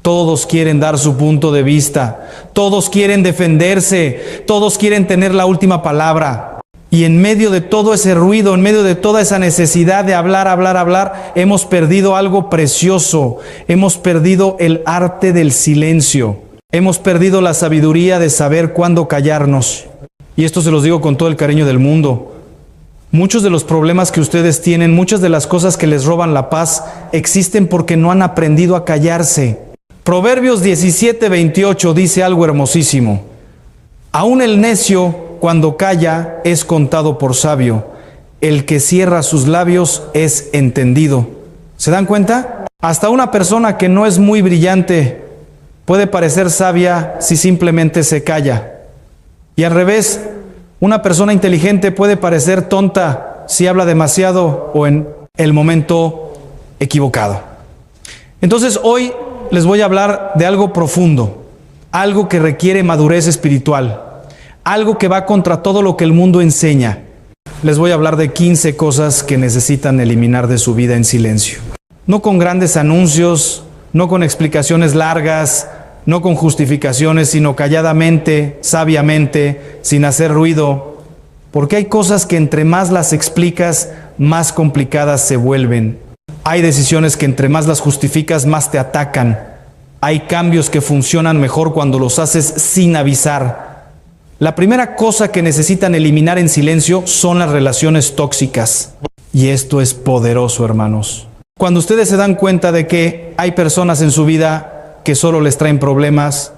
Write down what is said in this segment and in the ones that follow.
Todos quieren dar su punto de vista, todos quieren defenderse, todos quieren tener la última palabra. Y en medio de todo ese ruido, en medio de toda esa necesidad de hablar, hemos perdido algo precioso. Hemos perdido el arte del silencio. Hemos perdido la sabiduría de saber cuándo callarnos. Y esto se los digo con todo el cariño del mundo. Muchos de los problemas que ustedes tienen, muchas de las cosas que les roban la paz, existen porque no han aprendido a callarse. Proverbios 17:28 dice algo hermosísimo. Aún el necio, cuando calla, es contado por sabio. El que cierra sus labios es entendido. ¿Se dan cuenta? Hasta una persona que no es muy brillante puede parecer sabia si simplemente se calla. Y al revés, una persona inteligente puede parecer tonta si habla demasiado o en el momento equivocado. Entonces hoy les voy a hablar de algo profundo, algo que requiere madurez espiritual, algo que va contra todo lo que el mundo enseña. Les voy a hablar de 15 cosas que necesitan eliminar de su vida en silencio. No con grandes anuncios, no con explicaciones largas, no con justificaciones, sino calladamente, sabiamente, sin hacer ruido. Porque hay cosas que entre más las explicas, más complicadas se vuelven. Hay decisiones que entre más las justificas, más te atacan. Hay cambios que funcionan mejor cuando los haces sin avisar. La primera cosa que necesitan eliminar en silencio son las relaciones tóxicas. Y esto es poderoso, hermanos. Cuando ustedes se dan cuenta de que hay personas en su vida que solo les traen problemas,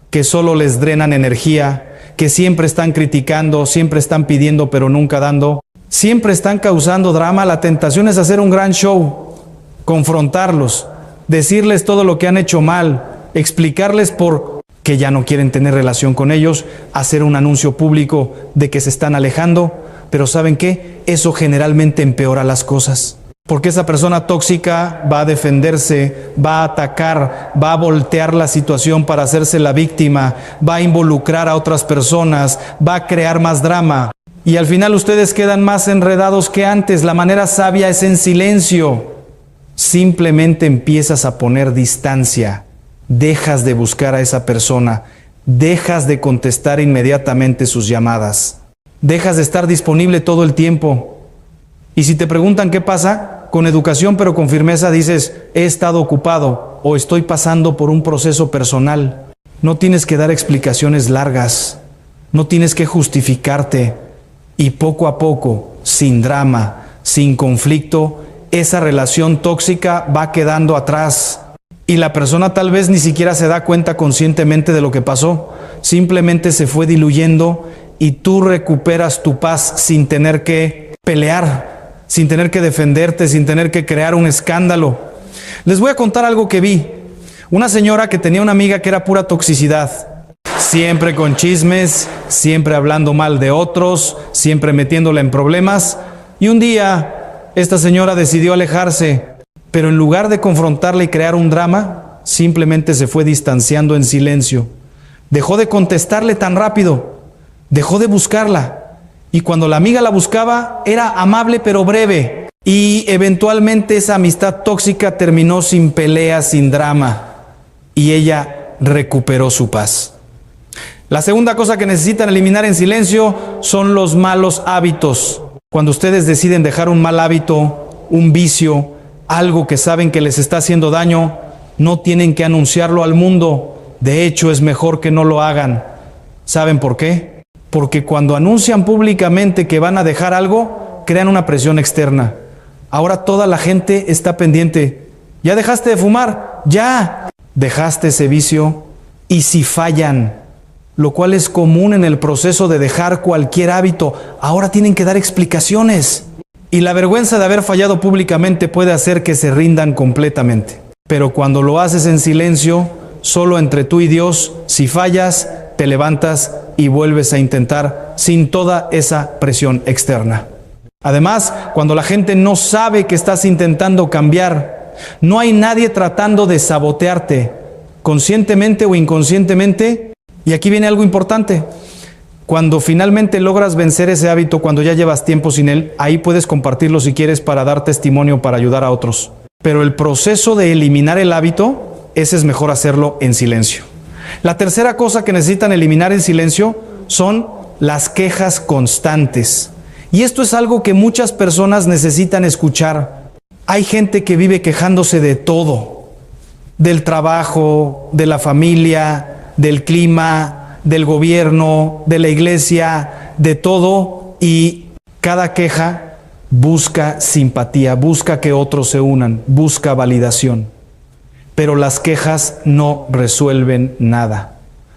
que solo les drenan energía, que siempre están criticando, siempre están pidiendo pero nunca dando, siempre están causando drama, la tentación es hacer un gran show, confrontarlos, decirles todo lo que han hecho mal, explicarles por qué ya no quieren tener relación con ellos, hacer un anuncio público de que se están alejando, pero ¿saben qué? Eso generalmente empeora las cosas. Porque esa persona tóxica va a defenderse, va a atacar, va a voltear la situación para hacerse la víctima, va a involucrar a otras personas, va a crear más drama. Y al final ustedes quedan más enredados que antes. La manera sabia es en silencio. Simplemente empiezas a poner distancia. Dejas de buscar a esa persona. Dejas de contestar inmediatamente sus llamadas. Dejas de estar disponible todo el tiempo. Y si te preguntan qué pasa, con educación pero con firmeza dices, he estado ocupado o estoy pasando por un proceso personal. No tienes que dar explicaciones largas, no tienes que justificarte. Y poco a poco, sin drama, sin conflicto, esa relación tóxica va quedando atrás. Y la persona tal vez ni siquiera se da cuenta conscientemente de lo que pasó. Simplemente se fue diluyendo y tú recuperas tu paz sin tener que pelear, sin tener que defenderte, sin tener que crear un escándalo. Les voy a contar algo que vi. Una señora que tenía una amiga que era pura toxicidad. Siempre con chismes, siempre hablando mal de otros, siempre metiéndola en problemas. Y un día, esta señora decidió alejarse, pero en lugar de confrontarla y crear un drama, simplemente se fue distanciando en silencio. Dejó de contestarle tan rápido, dejó de buscarla. Y cuando la amiga la buscaba, era amable pero breve. Y eventualmente esa amistad tóxica terminó sin pelea, sin drama. Y ella recuperó su paz. La segunda cosa que necesitan eliminar en silencio son los malos hábitos. Cuando ustedes deciden dejar un mal hábito, un vicio, algo que saben que les está haciendo daño, no tienen que anunciarlo al mundo. De hecho, es mejor que no lo hagan. ¿Saben por qué? Porque cuando anuncian públicamente que van a dejar algo, crean una presión externa. Ahora toda la gente está pendiente. ¿Ya dejaste de fumar? ¡Ya! Dejaste ese vicio. Y si fallan, lo cual es común en el proceso de dejar cualquier hábito, ahora tienen que dar explicaciones. Y la vergüenza de haber fallado públicamente puede hacer que se rindan completamente. Pero cuando lo haces en silencio, solo entre tú y Dios, si fallas, te levantas y vuelves a intentar sin toda esa presión externa. Además, cuando la gente no sabe que estás intentando cambiar, no hay nadie tratando de sabotearte, conscientemente o inconscientemente. Y aquí viene algo importante. Cuando finalmente logras vencer ese hábito, cuando ya llevas tiempo sin él, ahí puedes compartirlo si quieres para dar testimonio, para ayudar a otros. Pero el proceso de eliminar el hábito ese es mejor hacerlo en silencio. La tercera cosa que necesitan eliminar en silencio son las quejas constantes. Y esto es algo que muchas personas necesitan escuchar. Hay gente que vive quejándose de todo, del trabajo, de la familia, del clima, del gobierno, de la iglesia, de todo, y cada queja busca simpatía, busca que otros se unan, busca validación. Pero las quejas no resuelven nada,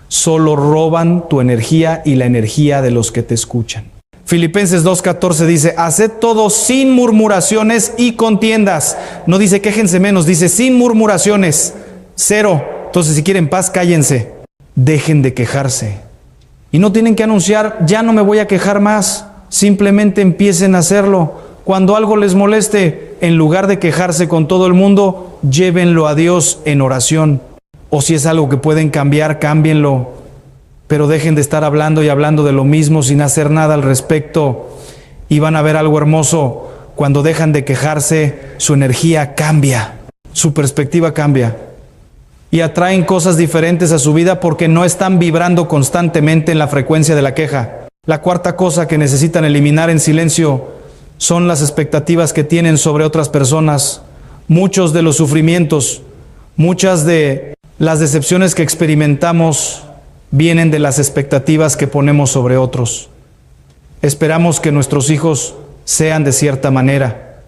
solo roban tu energía y la energía de los que te escuchan. Filipenses 2:14 dice, haced todo sin murmuraciones y contiendas. No dice quéjense menos, dice sin murmuraciones, cero. Entonces si quieren paz, cállense. Dejen de quejarse. Y no tienen que anunciar, ya no me voy a quejar más. Simplemente empiecen a hacerlo. Cuando algo les moleste, en lugar de quejarse con todo el mundo, llévenlo a Dios en oración. O si es algo que pueden cambiar, cámbienlo. Pero dejen de estar hablando y hablando de lo mismo sin hacer nada al respecto. Y van a ver algo hermoso. Cuando dejan de quejarse, su energía cambia. Su perspectiva cambia. Y atraen cosas diferentes a su vida porque no están vibrando constantemente en la frecuencia de la queja. La cuarta cosa que necesitan eliminar en silencio son las expectativas que tienen sobre otras personas. Muchos de los sufrimientos, muchas de las decepciones que experimentamos vienen de las expectativas que ponemos sobre otros. Esperamos que nuestros hijos sean de cierta manera.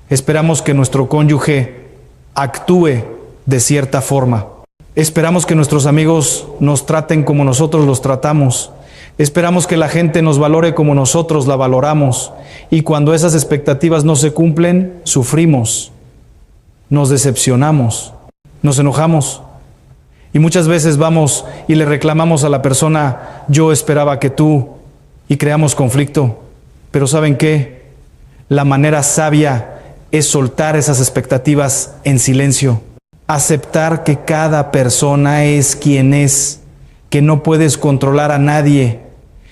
Esperamos que nuestro cónyuge actúe de cierta forma. Esperamos que nuestros amigos nos traten como nosotros los tratamos. Esperamos que la gente nos valore como nosotros la valoramos. Y cuando esas expectativas no se cumplen, sufrimos, nos decepcionamos, nos enojamos. Y muchas veces vamos y le reclamamos a la persona, yo esperaba que tú, y creamos conflicto. Pero ¿saben qué? La manera sabia es soltar esas expectativas en silencio. Aceptar que cada persona es quien es, que no puedes controlar a nadie,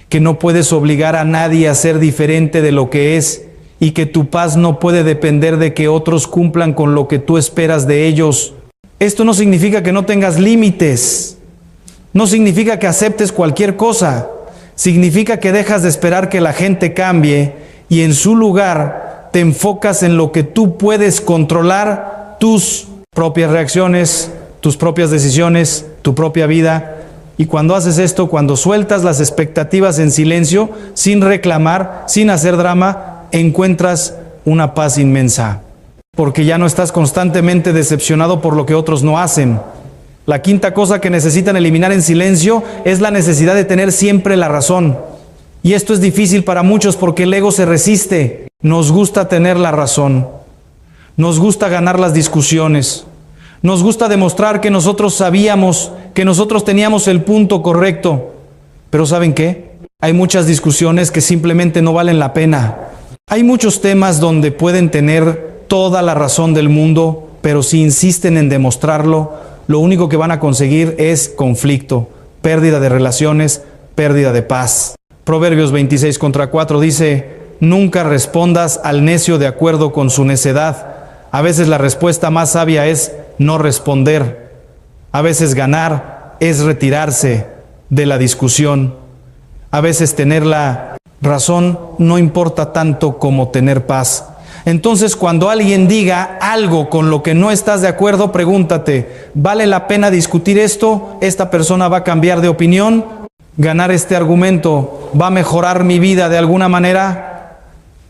que no puedes obligar a nadie a ser diferente de lo que es, y que tu paz no puede depender de que otros cumplan con lo que tú esperas de ellos. Esto no significa que no tengas límites, no significa que aceptes cualquier cosa, significa que dejas de esperar que la gente cambie y en su lugar te enfocas en lo que tú puedes controlar, tus propias reacciones, tus propias decisiones, tu propia vida. Y cuando haces esto, cuando sueltas las expectativas en silencio, sin reclamar, sin hacer drama, encuentras una paz inmensa. Porque ya no estás constantemente decepcionado por lo que otros no hacen. La quinta cosa que necesitan eliminar en silencio es la necesidad de tener siempre la razón. Y esto es difícil para muchos porque el ego se resiste. Nos gusta tener la razón. Nos gusta ganar las discusiones. Nos gusta demostrar que nosotros sabíamos, que nosotros teníamos el punto correcto. Pero ¿saben qué? Hay muchas discusiones que simplemente no valen la pena. Hay muchos temas donde pueden tener toda la razón del mundo, pero si insisten en demostrarlo, lo único que van a conseguir es conflicto, pérdida de relaciones, pérdida de paz. Proverbios 26:4 dice, nunca respondas al necio de acuerdo con su necedad. A veces la respuesta más sabia es no responder. A veces ganar es retirarse de la discusión. A veces tener la razón no importa tanto como tener paz. Entonces, cuando alguien diga algo con lo que no estás de acuerdo, pregúntate, ¿vale la pena discutir esto? ¿Esta persona va a cambiar de opinión? ¿Ganar este argumento va a mejorar mi vida de alguna manera?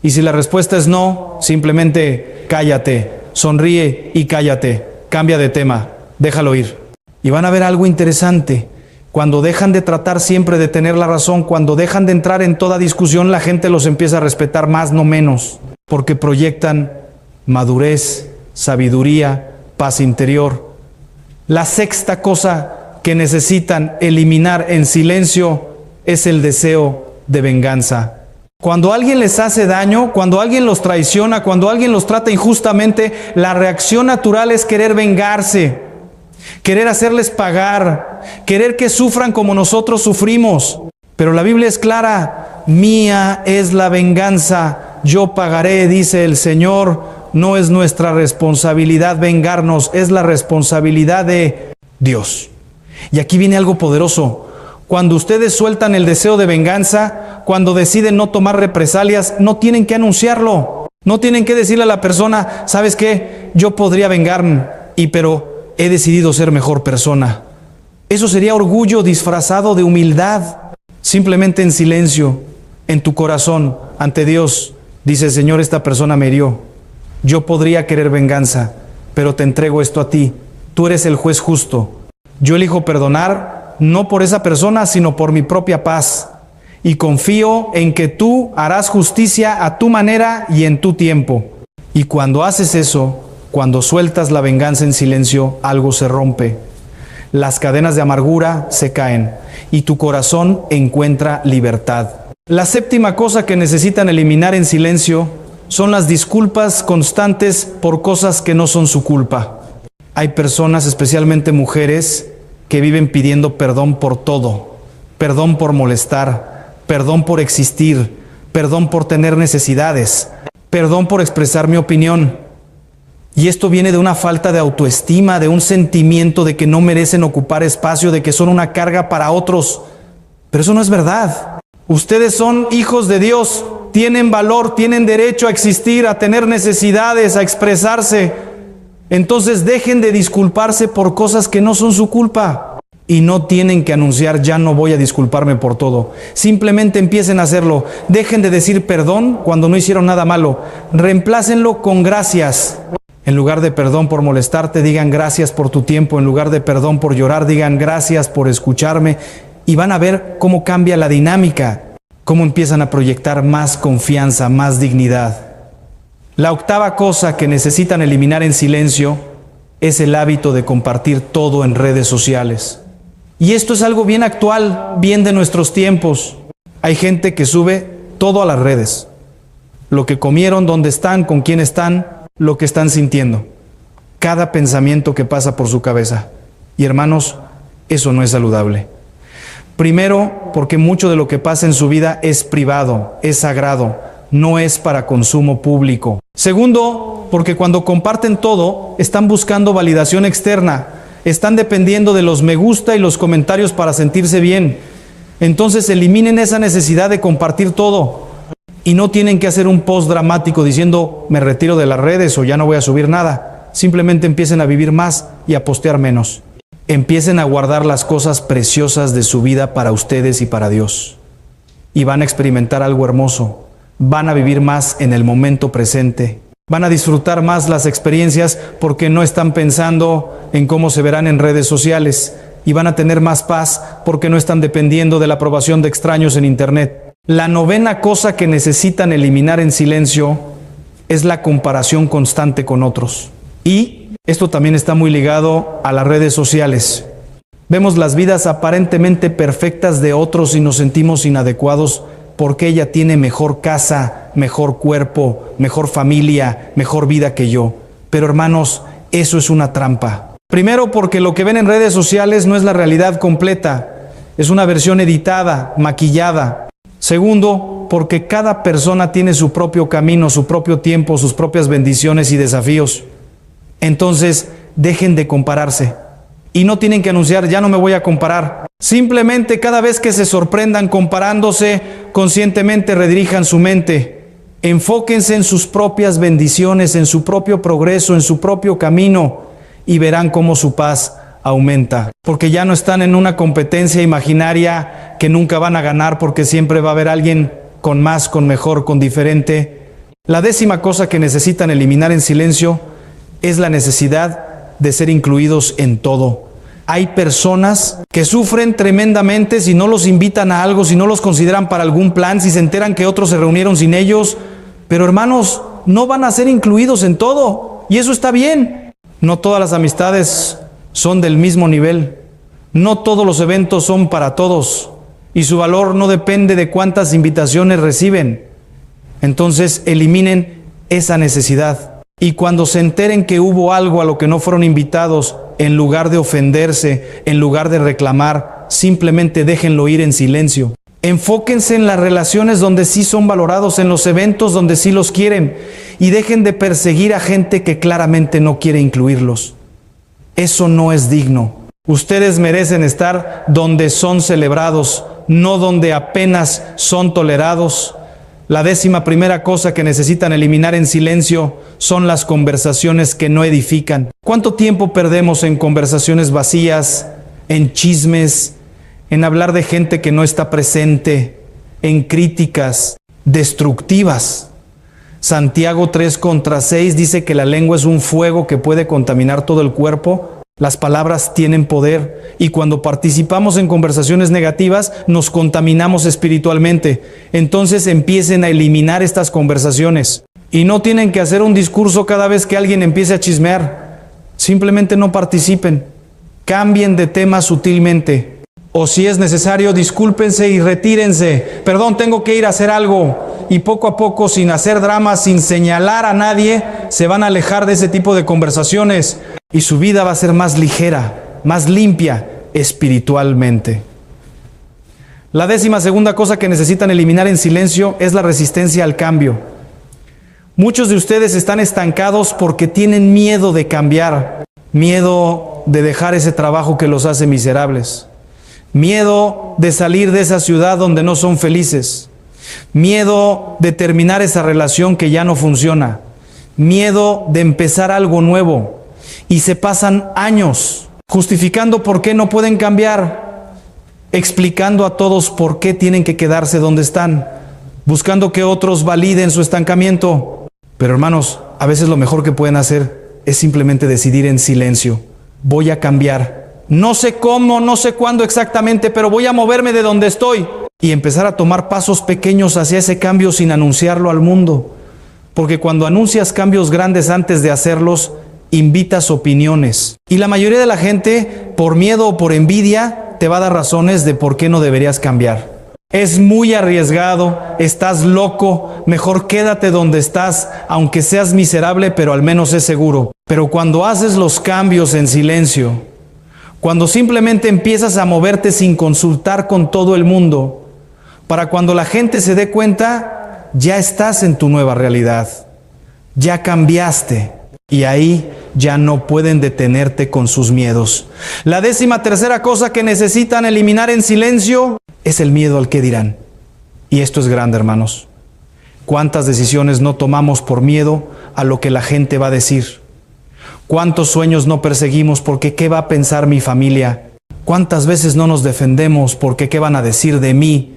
Y si la respuesta es no, simplemente cállate, sonríe y cállate, cambia de tema, déjalo ir. Y van a ver algo interesante. Cuando dejan de tratar siempre de tener la razón, cuando dejan de entrar en toda discusión, la gente los empieza a respetar más, no menos, porque proyectan madurez, sabiduría, paz interior. La sexta cosa que necesitan eliminar en silencio es el deseo de venganza. Cuando alguien les hace daño, cuando alguien los traiciona, cuando alguien los trata injustamente, la reacción natural es querer vengarse, querer hacerles pagar, querer que sufran como nosotros sufrimos. Pero la Biblia es clara, mía es la venganza, yo pagaré, dice el Señor. no es nuestra responsabilidad vengarnos, es la responsabilidad de Dios. Y aquí viene algo poderoso. Cuando ustedes sueltan el deseo de venganza, cuando deciden no tomar represalias, no tienen que anunciarlo. No tienen que decirle a la persona, ¿sabes qué? Yo podría vengarme, pero he decidido ser mejor persona. Eso sería orgullo disfrazado de humildad. Simplemente en silencio, en tu corazón, ante Dios, dice: Señor, esta persona me hirió. Yo podría querer venganza, pero te entrego esto a ti. Tú eres el juez justo. Yo elijo perdonar, no por esa persona, sino por mi propia paz. Y confío en que tú harás justicia a tu manera y en tu tiempo. Y cuando haces eso, cuando sueltas la venganza en silencio, algo se rompe. Las cadenas de amargura se caen y tu corazón encuentra libertad. La séptima cosa que necesitan eliminar en silencio son las disculpas constantes por cosas que no son su culpa. Hay personas, especialmente mujeres, que viven pidiendo perdón por todo. Perdón por molestar, perdón por existir, perdón por tener necesidades, perdón por expresar mi opinión. Y esto viene de una falta de autoestima, de un sentimiento de que no merecen ocupar espacio, de que son una carga para otros. Pero eso no es verdad. Ustedes son hijos de Dios, tienen valor, tienen derecho a existir, a tener necesidades, a expresarse. Entonces dejen de disculparse por cosas que no son su culpa. Y no tienen que anunciar: ya no voy a disculparme por todo. Simplemente empiecen a hacerlo. Dejen de decir perdón cuando no hicieron nada malo. Reemplácenlo con gracias. En lugar de perdón por molestarte, digan gracias por tu tiempo. En lugar de perdón por llorar, digan gracias por escucharme. Y van a ver cómo cambia la dinámica, cómo empiezan a proyectar más confianza, más dignidad. La octava cosa que necesitan eliminar en silencio es el hábito de compartir todo en redes sociales. Y esto es algo bien actual, bien de nuestros tiempos. Hay gente que sube todo a las redes. Lo que comieron, dónde están, con quién están, lo que están sintiendo, cada pensamiento que pasa por su cabeza. Y hermanos, eso no es saludable. Primero, porque mucho de lo que pasa en su vida es privado, es sagrado, no es para consumo público. Segundo, porque cuando comparten todo, están buscando validación externa, están dependiendo de los me gusta y los comentarios para sentirse bien. Entonces eliminen esa necesidad de compartir todo. Y no tienen que hacer un post dramático diciendo: me retiro de las redes o ya no voy a subir nada. Simplemente empiecen a vivir más y a postear menos. Empiecen a guardar las cosas preciosas de su vida para ustedes y para Dios. Y van a experimentar algo hermoso. Van a vivir más en el momento presente. Van a disfrutar más las experiencias porque no están pensando en cómo se verán en redes sociales. Y van a tener más paz porque no están dependiendo de la aprobación de extraños en internet. La novena cosa que necesitan eliminar en silencio es la comparación constante con otros. Y esto también está muy ligado a las redes sociales. Vemos las vidas aparentemente perfectas de otros y nos sentimos inadecuados porque ella tiene mejor casa, mejor cuerpo, mejor familia, mejor vida que yo. Pero hermanos, eso es una trampa. Primero, porque lo que ven en redes sociales no es la realidad completa. Es una versión editada, maquillada. Segundo, porque cada persona tiene su propio camino, su propio tiempo, sus propias bendiciones y desafíos. Entonces, dejen de compararse. Y no tienen que anunciar: ya no me voy a comparar. Simplemente cada vez que se sorprendan comparándose, conscientemente redirijan su mente. Enfóquense en sus propias bendiciones, en su propio progreso, en su propio camino, y verán cómo su paz aumenta. Porque ya no están en una competencia imaginaria que nunca van a ganar, porque siempre va a haber alguien con más, con mejor, con diferente. La décima cosa que necesitan eliminar en silencio es la necesidad de ser incluidos en todo. Hay personas que sufren tremendamente si no los invitan a algo, si no los consideran para algún plan, si se enteran que otros se reunieron sin ellos. Pero hermanos, no van a ser incluidos en todo, y eso está bien. No todas las amistades son del mismo nivel. No todos los eventos son para todos, y su valor no depende de cuántas invitaciones reciben. Entonces eliminen esa necesidad. Y cuando se enteren que hubo algo a lo que no fueron invitados, en lugar de ofenderse, en lugar de reclamar, simplemente déjenlo ir en silencio. Enfóquense en las relaciones donde sí son valorados, en los eventos donde sí los quieren, y dejen de perseguir a gente que claramente no quiere incluirlos. Eso no es digno. Ustedes merecen estar donde son celebrados, no donde apenas son tolerados. La 11ª cosa que necesitan eliminar en silencio son las conversaciones que no edifican. ¿Cuánto tiempo perdemos en conversaciones vacías, en chismes, en hablar de gente que no está presente, en críticas destructivas? Santiago 3:6 dice que la lengua es un fuego que puede contaminar todo el cuerpo. Las palabras tienen poder, y cuando participamos en conversaciones negativas nos contaminamos espiritualmente. Entonces empiecen a eliminar estas conversaciones. Y no tienen que hacer un discurso cada vez que alguien empiece a chismear. Simplemente no participen. Cambien de tema sutilmente. O si es necesario, discúlpense y retírense. Perdón, tengo que ir a hacer algo. Y poco a poco, sin hacer drama, sin señalar a nadie, se van a alejar de ese tipo de conversaciones. Y su vida va a ser más ligera, más limpia espiritualmente. La 12ª cosa que necesitan eliminar en silencio es la resistencia al cambio. Muchos de ustedes están estancados porque tienen miedo de cambiar. Miedo de dejar ese trabajo que los hace miserables. Miedo de salir de esa ciudad donde no son felices. Miedo de terminar esa relación que ya no funciona. Miedo de empezar algo nuevo. Y se pasan años justificando por qué no pueden cambiar, explicando a todos por qué tienen que quedarse donde están, buscando que otros validen su estancamiento. Pero hermanos, a veces lo mejor que pueden hacer es simplemente decidir en silencio: voy a cambiar. No sé cómo, no sé cuándo exactamente, pero voy a moverme de donde estoy y empezar a tomar pasos pequeños hacia ese cambio sin anunciarlo al mundo. Porque cuando anuncias cambios grandes antes de hacerlos, invitas opiniones. Y la mayoría de la gente, por miedo o por envidia, te va a dar razones de por qué no deberías cambiar. Es muy arriesgado, estás loco, mejor quédate donde estás, aunque seas miserable, pero al menos es seguro. Pero cuando haces los cambios en silencio, cuando simplemente empiezas a moverte sin consultar con todo el mundo, para cuando la gente se dé cuenta, ya estás en tu nueva realidad, ya cambiaste. Y ahí ya no pueden detenerte con sus miedos. La 13ª cosa que necesitan eliminar en silencio es el miedo al qué dirán. Y esto es grande, hermanos. ¿Cuántas decisiones no tomamos por miedo a lo que la gente va a decir? ¿Cuántos sueños no perseguimos porque qué va a pensar mi familia? ¿Cuántas veces no nos defendemos porque qué van a decir de mí?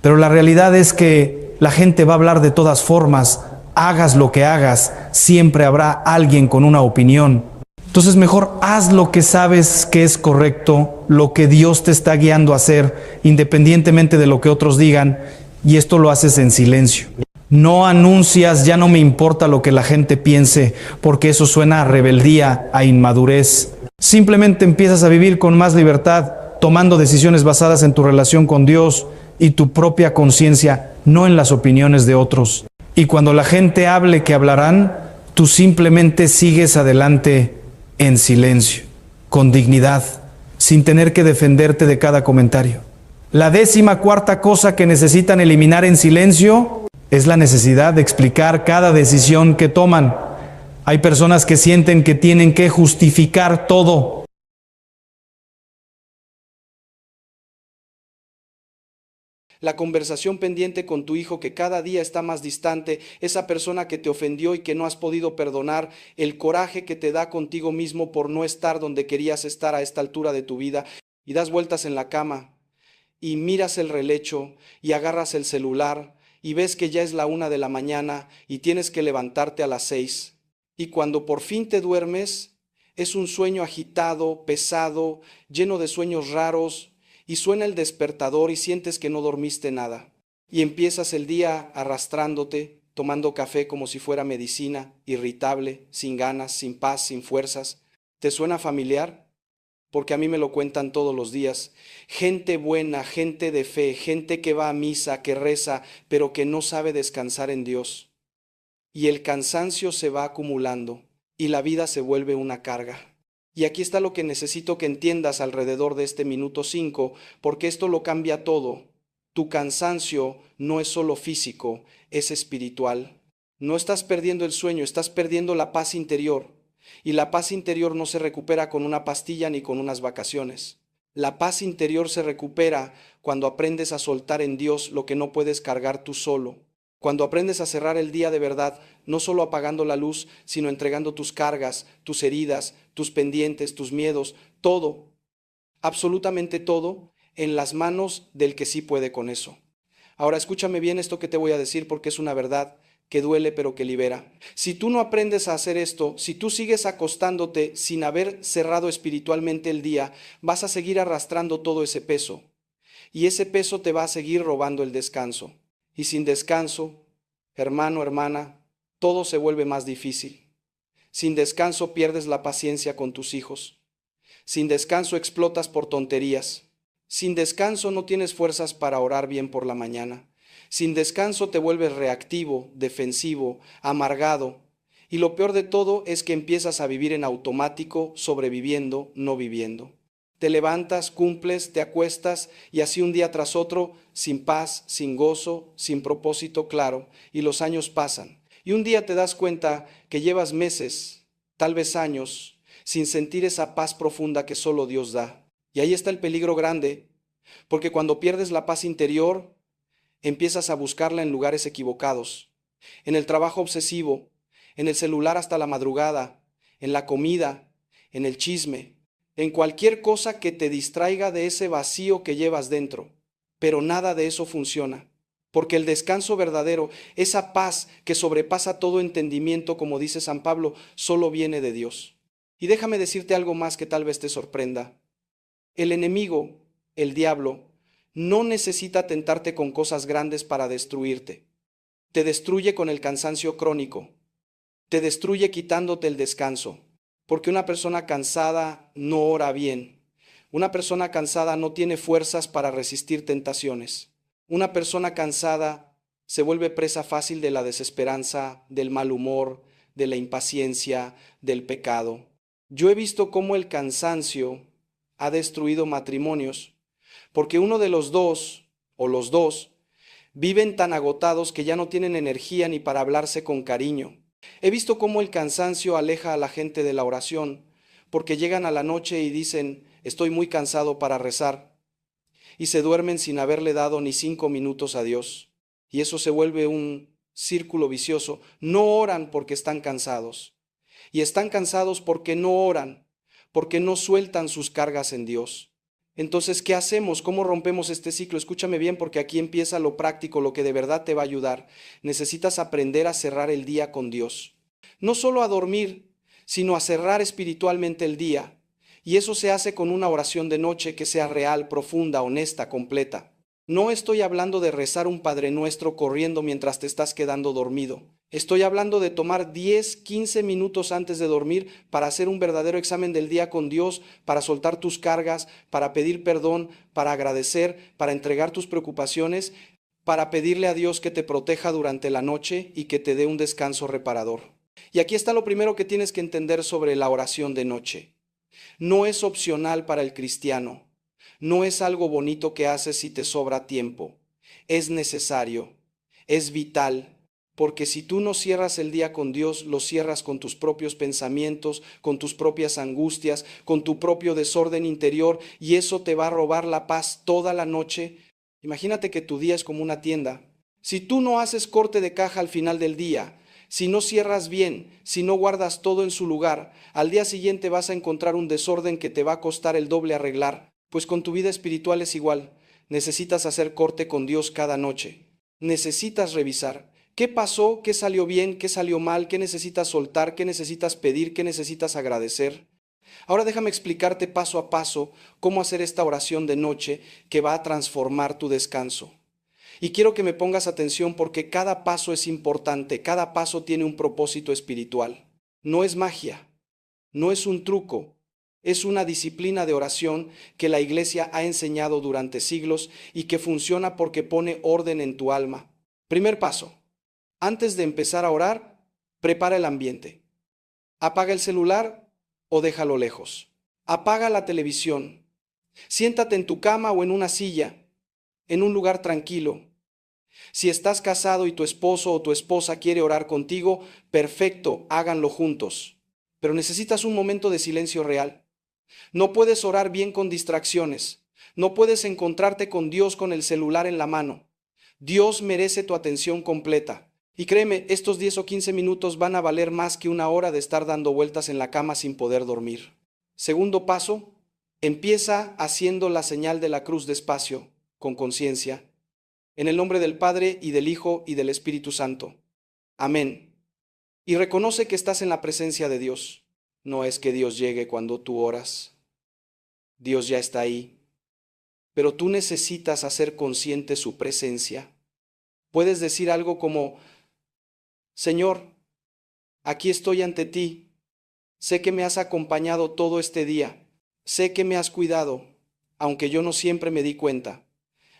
Pero la realidad es que la gente va a hablar de todas formas. Hagas lo que hagas, siempre habrá alguien con una opinión. Entonces mejor haz lo que sabes que es correcto, lo que Dios te está guiando a hacer, independientemente de lo que otros digan, y esto lo haces en silencio. No anuncias, ya no me importa lo que la gente piense, porque eso suena a rebeldía, a inmadurez. Simplemente empiezas a vivir con más libertad, tomando decisiones basadas en tu relación con Dios y tu propia conciencia, no en las opiniones de otros. Y cuando la gente hable que hablarán, tú simplemente sigues adelante en silencio, con dignidad, sin tener que defenderte de cada comentario. La 14ª cosa que necesitan eliminar en silencio es la necesidad de explicar cada decisión que toman. Hay personas que sienten que tienen que justificar todo. La conversación pendiente con tu hijo que cada día está más distante, esa persona que te ofendió y que no has podido perdonar, el coraje que te da contigo mismo por no estar donde querías estar a esta altura de tu vida, y das vueltas en la cama y miras el relecho y agarras el celular y ves que ya es la 1 de la mañana y tienes que levantarte a las 6. Y cuando por fin te duermes, es un sueño agitado, pesado, lleno de sueños raros, y suena el despertador y sientes que no dormiste nada. Y empiezas el día arrastrándote, tomando café como si fuera medicina, irritable, sin ganas, sin paz, sin fuerzas. ¿Te suena familiar? Porque a mí me lo cuentan todos los días. Gente buena, gente de fe, gente que va a misa, que reza, pero que no sabe descansar en Dios. Y el cansancio se va acumulando y la vida se vuelve una carga. Y aquí está lo que necesito que entiendas alrededor de este minuto 5, porque esto lo cambia todo. Tu cansancio no es solo físico, es espiritual. No estás perdiendo el sueño, estás perdiendo la paz interior. Y la paz interior no se recupera con una pastilla ni con unas vacaciones. La paz interior se recupera cuando aprendes a soltar en Dios lo que no puedes cargar tú solo. Cuando aprendes a cerrar el día de verdad, no solo apagando la luz, sino entregando tus cargas, tus heridas, tus pendientes, tus miedos, todo, absolutamente todo, en las manos del que sí puede con eso. Ahora escúchame bien esto que te voy a decir porque es una verdad que duele pero que libera. Si tú no aprendes a hacer esto, si tú sigues acostándote sin haber cerrado espiritualmente el día, vas a seguir arrastrando todo ese peso. Y ese peso te va a seguir robando el descanso. Y sin descanso, hermano, hermana, todo se vuelve más difícil. Sin descanso pierdes la paciencia con tus hijos. Sin descanso explotas por tonterías. Sin descanso no tienes fuerzas para orar bien por la mañana. Sin descanso te vuelves reactivo, defensivo, amargado. Y lo peor de todo es que empiezas a vivir en automático, sobreviviendo, no viviendo. Te levantas, cumples, te acuestas y así un día tras otro, sin paz, sin gozo, sin propósito claro, y los años pasan. Y un día te das cuenta que llevas meses, tal vez años, sin sentir esa paz profunda que solo Dios da. Y ahí está el peligro grande, porque cuando pierdes la paz interior, empiezas a buscarla en lugares equivocados, en el trabajo obsesivo, en el celular hasta la madrugada, en la comida, en el chisme, en cualquier cosa que te distraiga de ese vacío que llevas dentro. Pero nada de eso funciona, porque el descanso verdadero, esa paz que sobrepasa todo entendimiento, como dice San Pablo, solo viene de Dios. Y déjame decirte algo más que tal vez te sorprenda. El enemigo, el diablo, no necesita tentarte con cosas grandes para destruirte. Te destruye con el cansancio crónico. Te destruye quitándote el descanso. Porque una persona cansada no ora bien. Una persona cansada no tiene fuerzas para resistir tentaciones. Una persona cansada se vuelve presa fácil de la desesperanza, del mal humor, de la impaciencia, del pecado. Yo he visto cómo el cansancio ha destruido matrimonios, porque uno de los dos, o los dos, viven tan agotados que ya no tienen energía ni para hablarse con cariño. He visto cómo el cansancio aleja a la gente de la oración, porque llegan a la noche y dicen, estoy muy cansado para rezar, y se duermen sin haberle dado ni 5 minutos a Dios. Y eso se vuelve un círculo vicioso. No oran porque están cansados, y están cansados porque no oran, porque no sueltan sus cargas en Dios. Entonces, ¿qué hacemos? ¿Cómo rompemos este ciclo? Escúchame bien porque aquí empieza lo práctico, lo que de verdad te va a ayudar. Necesitas aprender a cerrar el día con Dios. No solo a dormir, sino a cerrar espiritualmente el día. Y eso se hace con una oración de noche que sea real, profunda, honesta, completa. No estoy hablando de rezar un Padre Nuestro corriendo mientras te estás quedando dormido. Estoy hablando de tomar 10, 15 minutos antes de dormir para hacer un verdadero examen del día con Dios, para soltar tus cargas, para pedir perdón, para agradecer, para entregar tus preocupaciones, para pedirle a Dios que te proteja durante la noche y que te dé un descanso reparador. Y aquí está lo primero que tienes que entender sobre la oración de noche. No es opcional para el cristiano. No es algo bonito que haces si te sobra tiempo. Es necesario, es vital, porque si tú no cierras el día con Dios, lo cierras con tus propios pensamientos, con tus propias angustias, con tu propio desorden interior, y eso te va a robar la paz toda la noche. Imagínate que tu día es como una tienda. Si tú no haces corte de caja al final del día, si no cierras bien, si no guardas todo en su lugar, al día siguiente vas a encontrar un desorden que te va a costar el doble arreglar. Pues con tu vida espiritual es igual. Necesitas hacer corte con Dios cada noche. Necesitas revisar. ¿Qué pasó? ¿Qué salió bien? ¿Qué salió mal? ¿Qué necesitas soltar? ¿Qué necesitas pedir? ¿Qué necesitas agradecer? Ahora déjame explicarte paso a paso cómo hacer esta oración de noche que va a transformar tu descanso. Y quiero que me pongas atención porque cada paso es importante, cada paso tiene un propósito espiritual. No es magia, no es un truco. Es una disciplina de oración que la Iglesia ha enseñado durante siglos y que funciona porque pone orden en tu alma. Primer paso. Antes de empezar a orar, prepara el ambiente. Apaga el celular o déjalo lejos. Apaga la televisión. Siéntate en tu cama o en una silla. en un lugar tranquilo. Si estás casado y tu esposo o tu esposa quiere orar contigo, perfecto, háganlo juntos. Pero necesitas un momento de silencio real. No puedes orar bien con distracciones. No puedes encontrarte con Dios con el celular en la mano. Dios merece tu atención completa. Y créeme, estos 10 o 15 minutos van a valer más que una hora de estar dando vueltas en la cama sin poder dormir. Segundo paso, empieza haciendo la señal de la cruz despacio, con conciencia. En el nombre del Padre, y del Hijo, y del Espíritu Santo. Amén. Y reconoce que estás en la presencia de Dios. No es que Dios llegue cuando tú oras. Dios ya está ahí. Pero tú necesitas hacer consciente su presencia. Puedes decir algo como: Señor, aquí estoy ante ti. Sé que me has acompañado todo este día. Sé que me has cuidado, aunque yo no siempre me di cuenta.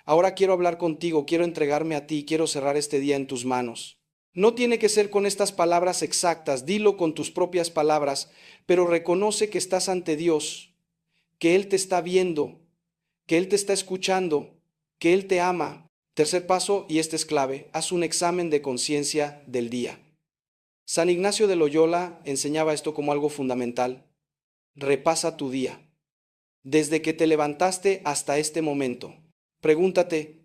Ahora quiero hablar contigo, quiero entregarme a ti, quiero cerrar este día en tus manos. No tiene que ser con estas palabras exactas, dilo con tus propias palabras, pero reconoce que estás ante Dios, que Él te está viendo, que Él te está escuchando, que Él te ama. Tercer paso, y este es clave, haz un examen de conciencia del día. San Ignacio de Loyola enseñaba esto como algo fundamental. Repasa tu día, desde que te levantaste hasta este momento. Pregúntate,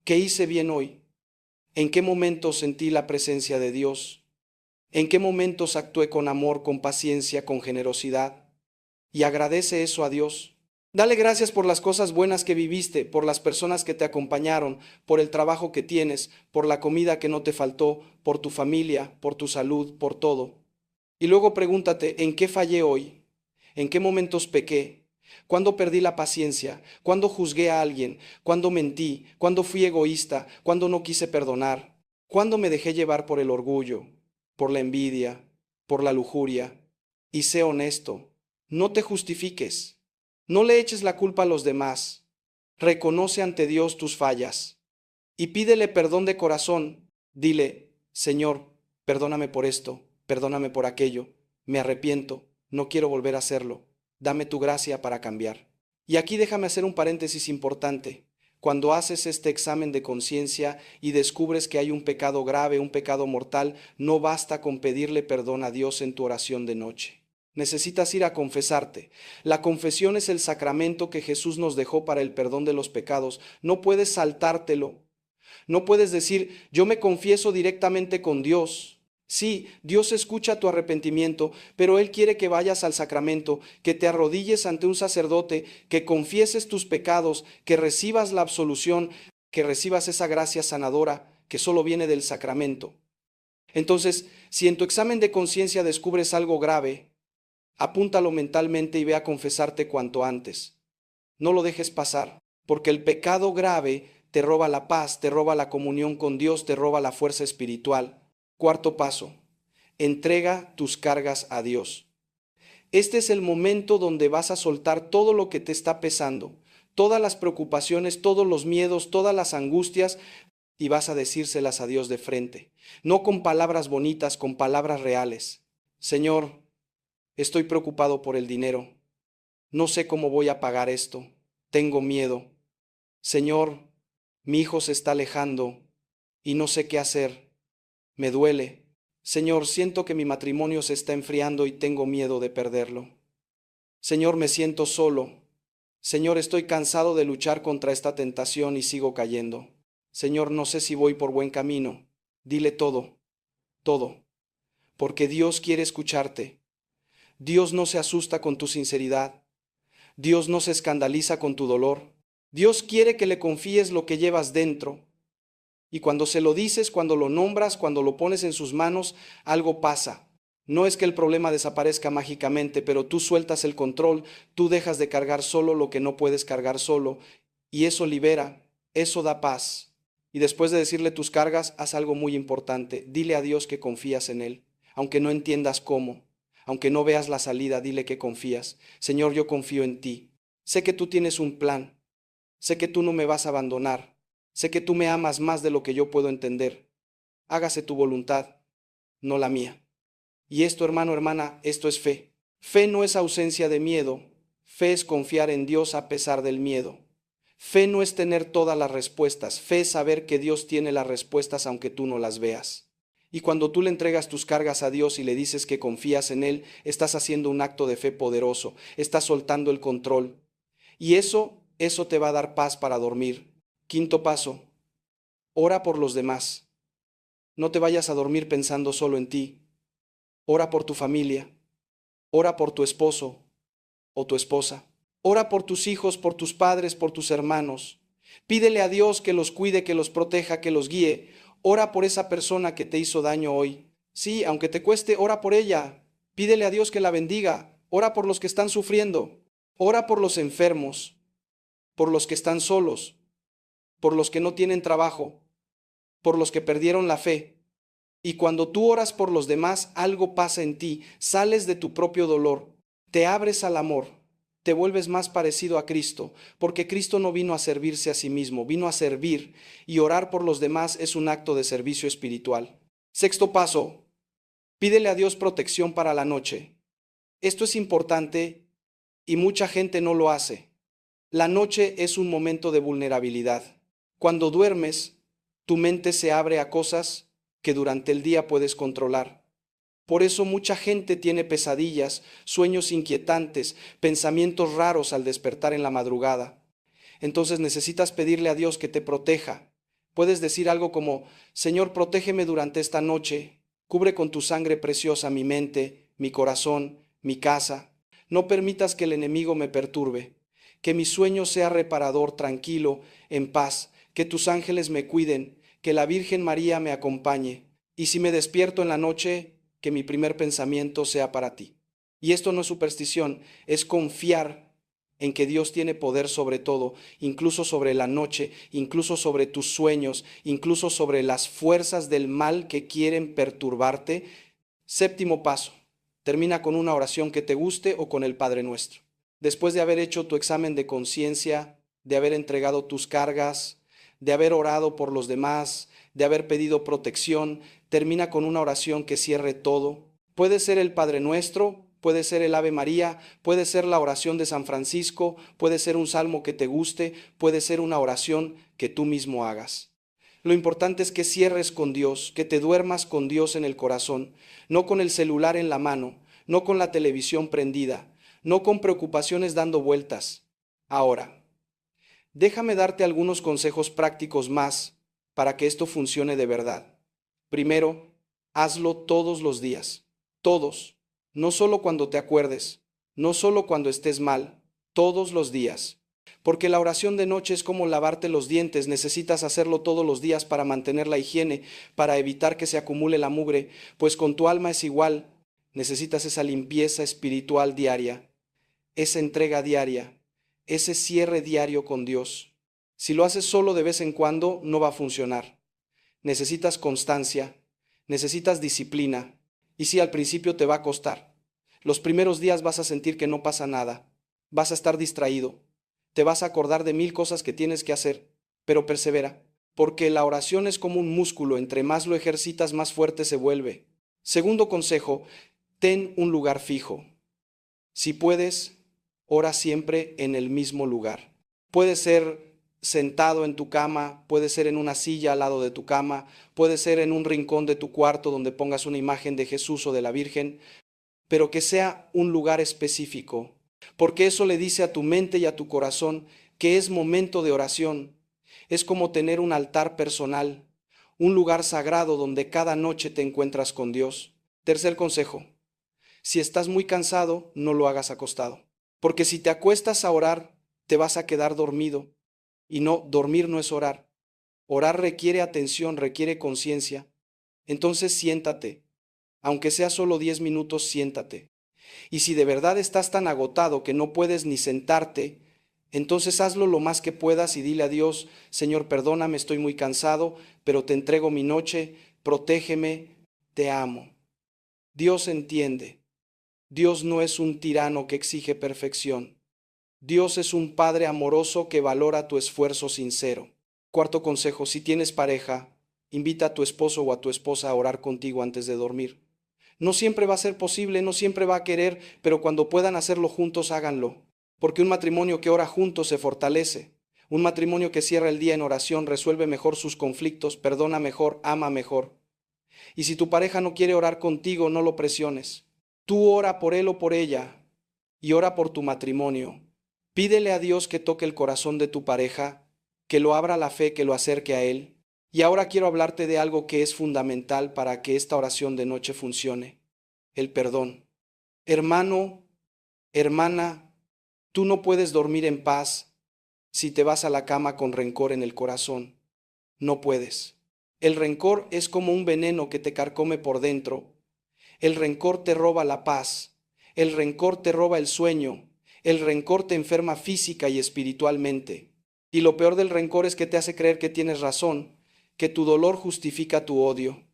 ¿qué hice bien hoy? ¿En qué momentos sentí la presencia de Dios? ¿En qué momentos actué con amor, con paciencia, con generosidad? Y agradece eso a Dios. Dale gracias por las cosas buenas que viviste, por las personas que te acompañaron, por el trabajo que tienes, por la comida que no te faltó, por tu familia, por tu salud, por todo. Y luego pregúntate, ¿en qué fallé hoy? ¿En qué momentos pequé? ¿Cuándo perdí la paciencia? ¿Cuándo juzgué a alguien? ¿Cuándo mentí? ¿Cuándo fui egoísta? ¿Cuándo no quise perdonar? ¿Cuándo me dejé llevar por el orgullo, por la envidia, por la lujuria? Y sé honesto, no te justifiques, no le eches la culpa a los demás, reconoce ante Dios tus fallas y pídele perdón de corazón. Dile: Señor, perdóname por esto, perdóname por aquello, me arrepiento, no quiero volver a hacerlo. Dame tu gracia para cambiar. Y aquí déjame hacer un paréntesis importante. Cuando haces este examen de conciencia y descubres que hay un pecado grave, un pecado mortal, no basta con pedirle perdón a Dios en tu oración de noche. Necesitas ir a confesarte. La confesión es el sacramento que Jesús nos dejó para el perdón de los pecados. No puedes saltártelo. No puedes decir: yo me confieso directamente con Dios. Sí, Dios escucha tu arrepentimiento, pero Él quiere que vayas al sacramento, que te arrodilles ante un sacerdote, que confieses tus pecados, que recibas la absolución, que recibas esa gracia sanadora que solo viene del sacramento. Entonces, si en tu examen de conciencia descubres algo grave, apúntalo mentalmente y ve a confesarte cuanto antes. No lo dejes pasar, porque el pecado grave te roba la paz, te roba la comunión con Dios, te roba la fuerza espiritual. Cuarto paso, entrega tus cargas a Dios. Este es el momento donde vas a soltar todo lo que te está pesando, todas las preocupaciones, todos los miedos, todas las angustias, y vas a decírselas a Dios de frente, no con palabras bonitas, con palabras reales. Señor, estoy preocupado por el dinero, no sé cómo voy a pagar esto, tengo miedo. Señor, mi hijo se está alejando y no sé qué hacer. Me duele. Señor, siento que mi matrimonio se está enfriando y tengo miedo de perderlo. Señor, me siento solo. Señor, estoy cansado de luchar contra esta tentación y sigo cayendo. Señor, no sé si voy por buen camino. Dile todo, todo, porque Dios quiere escucharte. Dios no se asusta con tu sinceridad. Dios no se escandaliza con tu dolor. Dios quiere que le confíes lo que llevas dentro. Y cuando se lo dices, cuando lo nombras, cuando lo pones en sus manos, algo pasa. No es que el problema desaparezca mágicamente, pero tú sueltas el control, tú dejas de cargar solo lo que no puedes cargar solo, y eso libera, eso da paz. Y después de decirle tus cargas, haz algo muy importante. Dile a Dios que confías en Él, aunque no entiendas cómo, aunque no veas la salida, dile que confías. Señor, yo confío en ti. Sé que tú tienes un plan. Sé que tú no me vas a abandonar. Sé que tú me amas más de lo que yo puedo entender. Hágase tu voluntad, no la mía. Y esto, hermano, hermana, esto es fe. Fe no es ausencia de miedo. Fe es confiar en Dios a pesar del miedo. Fe no es tener todas las respuestas, fe es saber que Dios tiene las respuestas aunque tú no las veas. Y cuando tú le entregas tus cargas a Dios y le dices que confías en Él, estás haciendo un acto de fe poderoso, estás soltando el control. Y eso te va a dar paz para dormir. Quinto paso, ora por los demás. No te vayas a dormir pensando solo en ti. Ora por tu familia, ora por tu esposo o tu esposa. Ora por tus hijos, por tus padres, por tus hermanos. Pídele a Dios que los cuide, que los proteja, que los guíe. Ora por esa persona que te hizo daño hoy. Sí, aunque te cueste, ora por ella. Pídele a Dios que la bendiga. Ora por los que están sufriendo. Ora por los enfermos, por los que están solos, por los que no tienen trabajo, por los que perdieron la fe. Y cuando tú oras por los demás, algo pasa en ti. Sales de tu propio dolor, te abres al amor. Te vuelves más parecido a Cristo, porque Cristo no vino a servirse a sí mismo, vino a servir, y orar por los demás es un acto de servicio espiritual. Sexto paso, pídele a Dios protección para la noche. Esto es importante y mucha gente no lo hace. La noche es un momento de vulnerabilidad. Cuando duermes, tu mente se abre a cosas que durante el día puedes controlar. Por eso mucha gente tiene pesadillas, sueños inquietantes, pensamientos raros al despertar en la madrugada. Entonces necesitas pedirle a Dios que te proteja. Puedes decir algo como: Señor, protégeme durante esta noche, cubre con tu sangre preciosa mi mente, mi corazón, mi casa. No permitas que el enemigo me perturbe. Que mi sueño sea reparador, tranquilo, en paz. Que tus ángeles me cuiden, que la Virgen María me acompañe. Y si me despierto en la noche, que mi primer pensamiento sea para ti. Y esto no es superstición, es confiar en que Dios tiene poder sobre todo, incluso sobre la noche, incluso sobre tus sueños, incluso sobre las fuerzas del mal que quieren perturbarte. Séptimo paso, termina con una oración que te guste o con el Padre Nuestro. Después de haber hecho tu examen de conciencia, de haber entregado tus cargas, de haber orado por los demás, de haber pedido protección, termina con una oración que cierre todo. Puede ser el Padre Nuestro, puede ser el Ave María, puede ser la oración de San Francisco, puede ser un salmo que te guste, puede ser una oración que tú mismo hagas. Lo importante es que cierres con Dios, que te duermas con Dios en el corazón, no con el celular en la mano, no con la televisión prendida, no con preocupaciones dando vueltas. Ahora, déjame darte algunos consejos prácticos más para que esto funcione de verdad. Primero, hazlo todos los días, todos, no solo cuando te acuerdes, no solo cuando estés mal, todos los días. Porque la oración de noche es como lavarte los dientes, necesitas hacerlo todos los días para mantener la higiene, para evitar que se acumule la mugre, pues con tu alma es igual, necesitas esa limpieza espiritual diaria, esa entrega diaria, ese cierre diario con Dios. Si lo haces solo de vez en cuando, no va a funcionar. Necesitas constancia, necesitas disciplina, y sí, al principio te va a costar. Los primeros días vas a sentir que no pasa nada, vas a estar distraído, te vas a acordar de 1000 cosas que tienes que hacer, pero persevera, porque la oración es como un músculo, entre más lo ejercitas, más fuerte se vuelve. Segundo consejo, ten un lugar fijo. Si puedes, ora siempre en el mismo lugar. Puede ser sentado en tu cama, puede ser en una silla al lado de tu cama, puede ser en un rincón de tu cuarto donde pongas una imagen de Jesús o de la Virgen, pero que sea un lugar específico, porque eso le dice a tu mente y a tu corazón que es momento de oración. Es como tener un altar personal, un lugar sagrado donde cada noche te encuentras con Dios. Tercer consejo, si estás muy cansado, no lo hagas acostado, porque si te acuestas a orar, te vas a quedar dormido. Y no, dormir no es orar. Orar requiere atención, requiere conciencia. Entonces siéntate. Aunque sea solo 10 minutos, siéntate. Y si de verdad estás tan agotado que no puedes ni sentarte, entonces hazlo lo más que puedas y dile a Dios: Señor, perdóname, estoy muy cansado, pero te entrego mi noche, protégeme, te amo. Dios entiende. Dios no es un tirano que exige perfección. Dios es un Padre amoroso que valora tu esfuerzo sincero. Cuarto consejo, si tienes pareja, invita a tu esposo o a tu esposa a orar contigo antes de dormir. No siempre va a ser posible, no siempre va a querer, pero cuando puedan hacerlo juntos, háganlo. Porque un matrimonio que ora juntos se fortalece. Un matrimonio que cierra el día en oración resuelve mejor sus conflictos, perdona mejor, ama mejor. Y si tu pareja no quiere orar contigo, no lo presiones. Tú ora por él o por ella y ora por tu matrimonio. Pídele a Dios que toque el corazón de tu pareja, que lo abra a la fe, que lo acerque a Él. Y ahora quiero hablarte de algo que es fundamental para que esta oración de noche funcione: el perdón. Hermano, hermana, tú no puedes dormir en paz si te vas a la cama con rencor en el corazón. No puedes. El rencor es como un veneno que te carcome por dentro. El rencor te roba la paz. El rencor te roba el sueño. El rencor te enferma física y espiritualmente. Y lo peor del rencor es que te hace creer que tienes razón, que tu dolor justifica tu odio.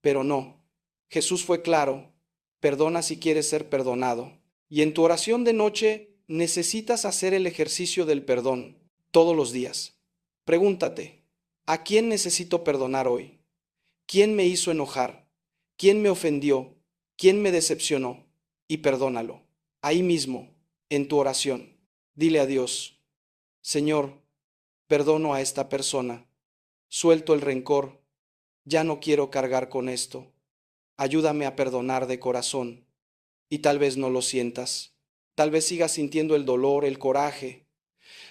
Pero no. Jesús fue claro: perdona si quieres ser perdonado. Y en tu oración de noche necesitas hacer el ejercicio del perdón todos los días. Pregúntate: ¿a quién necesito perdonar hoy? ¿Quién me hizo enojar? ¿Quién me ofendió? ¿Quién me decepcionó? Y perdónalo. Ahí mismo, en tu oración, dile a Dios: Señor, perdono a esta persona, suelto el rencor, ya no quiero cargar con esto, ayúdame a perdonar de corazón. Y tal vez no lo sientas, tal vez sigas sintiendo el dolor, el coraje,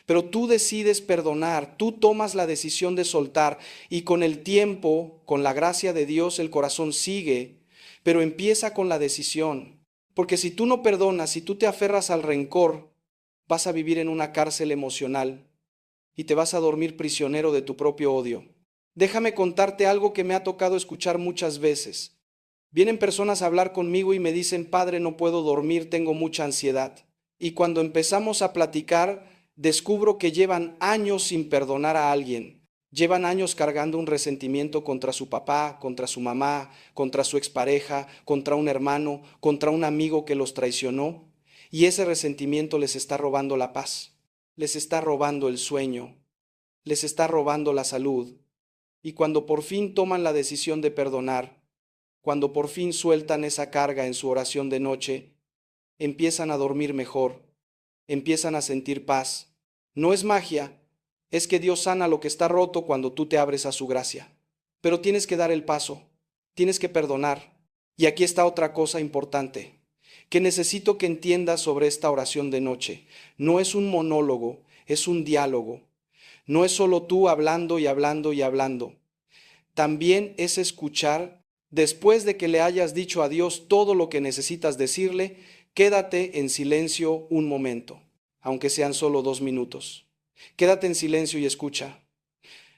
pero tú decides perdonar, tú tomas la decisión de soltar, y con el tiempo, con la gracia de Dios, el corazón sigue, pero empieza con la decisión. Porque si tú no perdonas, si tú te aferras al rencor, vas a vivir en una cárcel emocional y te vas a dormir prisionero de tu propio odio. Déjame contarte algo que me ha tocado escuchar muchas veces. Vienen personas a hablar conmigo y me dicen: Padre, no puedo dormir, tengo mucha ansiedad. Y cuando empezamos a platicar, descubro que llevan años sin perdonar a alguien. Llevan años cargando un resentimiento contra su papá, contra su mamá, contra su expareja, contra un hermano, contra un amigo que los traicionó. Y ese resentimiento les está robando la paz, les está robando el sueño, les está robando la salud. Y cuando por fin toman la decisión de perdonar, cuando por fin sueltan esa carga en su oración de noche, empiezan a dormir mejor, empiezan a sentir paz. No es magia. Es que Dios sana lo que está roto cuando tú te abres a su gracia. Pero tienes que dar el paso, tienes que perdonar. Y aquí está otra cosa importante que necesito que entiendas sobre esta oración de noche. No es un monólogo, es un diálogo. No es solo tú hablando y hablando y hablando. También es escuchar. Después de que le hayas dicho a Dios todo lo que necesitas decirle, quédate en silencio un momento, aunque sean solo 2 minutos. Quédate en silencio y escucha.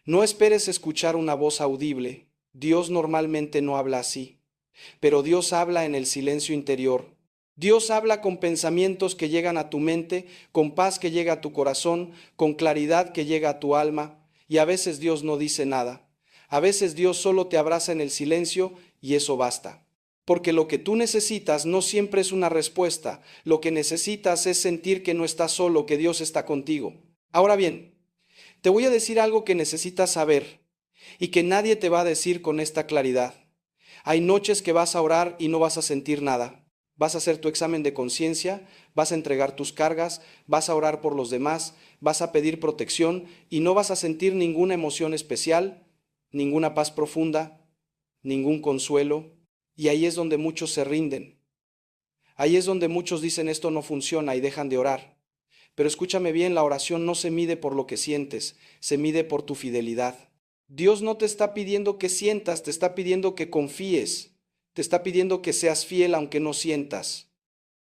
No esperes escuchar una voz audible. Dios normalmente no habla así. Pero Dios habla en el silencio interior. Dios habla con pensamientos que llegan a tu mente, con paz que llega a tu corazón, con claridad que llega a tu alma. Y a veces Dios no dice nada. A veces Dios solo te abraza en el silencio y eso basta. Porque lo que tú necesitas no siempre es una respuesta. Lo que necesitas es sentir que no estás solo, que Dios está contigo. Ahora bien, te voy a decir algo que necesitas saber y que nadie te va a decir con esta claridad. Hay noches que vas a orar y no vas a sentir nada. Vas a hacer tu examen de conciencia, vas a entregar tus cargas, vas a orar por los demás, vas a pedir protección y no vas a sentir ninguna emoción especial, ninguna paz profunda, ningún consuelo. Y ahí es donde muchos se rinden. Ahí es donde muchos dicen: esto no funciona, y dejan de orar. Pero escúchame bien, la oración no se mide por lo que sientes, se mide por tu fidelidad. Dios no te está pidiendo que sientas, te está pidiendo que confíes, te está pidiendo que seas fiel aunque no sientas.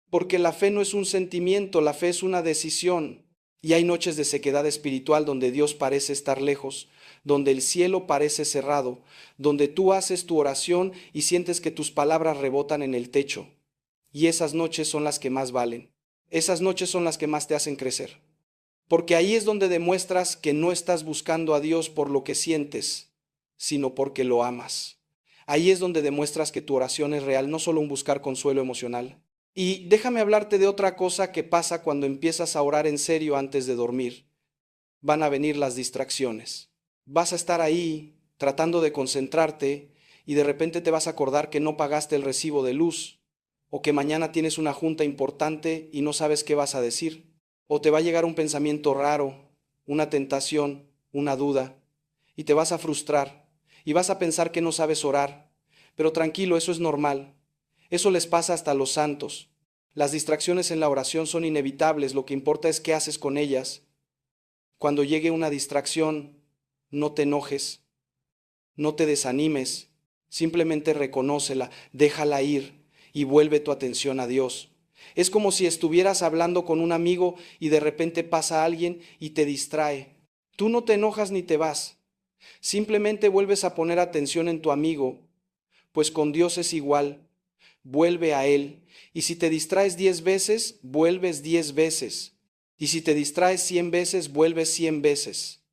Porque la fe no es un sentimiento, la fe es una decisión. Y hay noches de sequedad espiritual donde Dios parece estar lejos, donde el cielo parece cerrado, donde tú haces tu oración y sientes que tus palabras rebotan en el techo. Y esas noches son las que más valen. Esas noches son las que más te hacen crecer. Porque ahí es donde demuestras que no estás buscando a Dios por lo que sientes, sino porque lo amas. Ahí es donde demuestras que tu oración es real, no solo un buscar consuelo emocional. Y déjame hablarte de otra cosa que pasa cuando empiezas a orar en serio antes de dormir. Van a venir las distracciones. Vas a estar ahí tratando de concentrarte y de repente te vas a acordar que no pagaste el recibo de luz, o que mañana tienes una junta importante y no sabes qué vas a decir, o te va a llegar un pensamiento raro, una tentación, una duda, y te vas a frustrar, y vas a pensar que no sabes orar. Pero tranquilo, eso es normal. Eso les pasa hasta a los santos. Las distracciones en la oración son inevitables, lo que importa es qué haces con ellas. Cuando llegue una distracción, no te enojes, no te desanimes, simplemente reconócela, déjala ir y vuelve tu atención a Dios. Es como si estuvieras hablando con un amigo y de repente pasa alguien y te distrae. Tú no te enojas ni te vas, simplemente vuelves a poner atención en tu amigo, pues con Dios es igual. Vuelve a Él. Y si te distraes 10 veces, vuelves 10 veces. Y si te distraes 100 veces, vuelves 100 veces.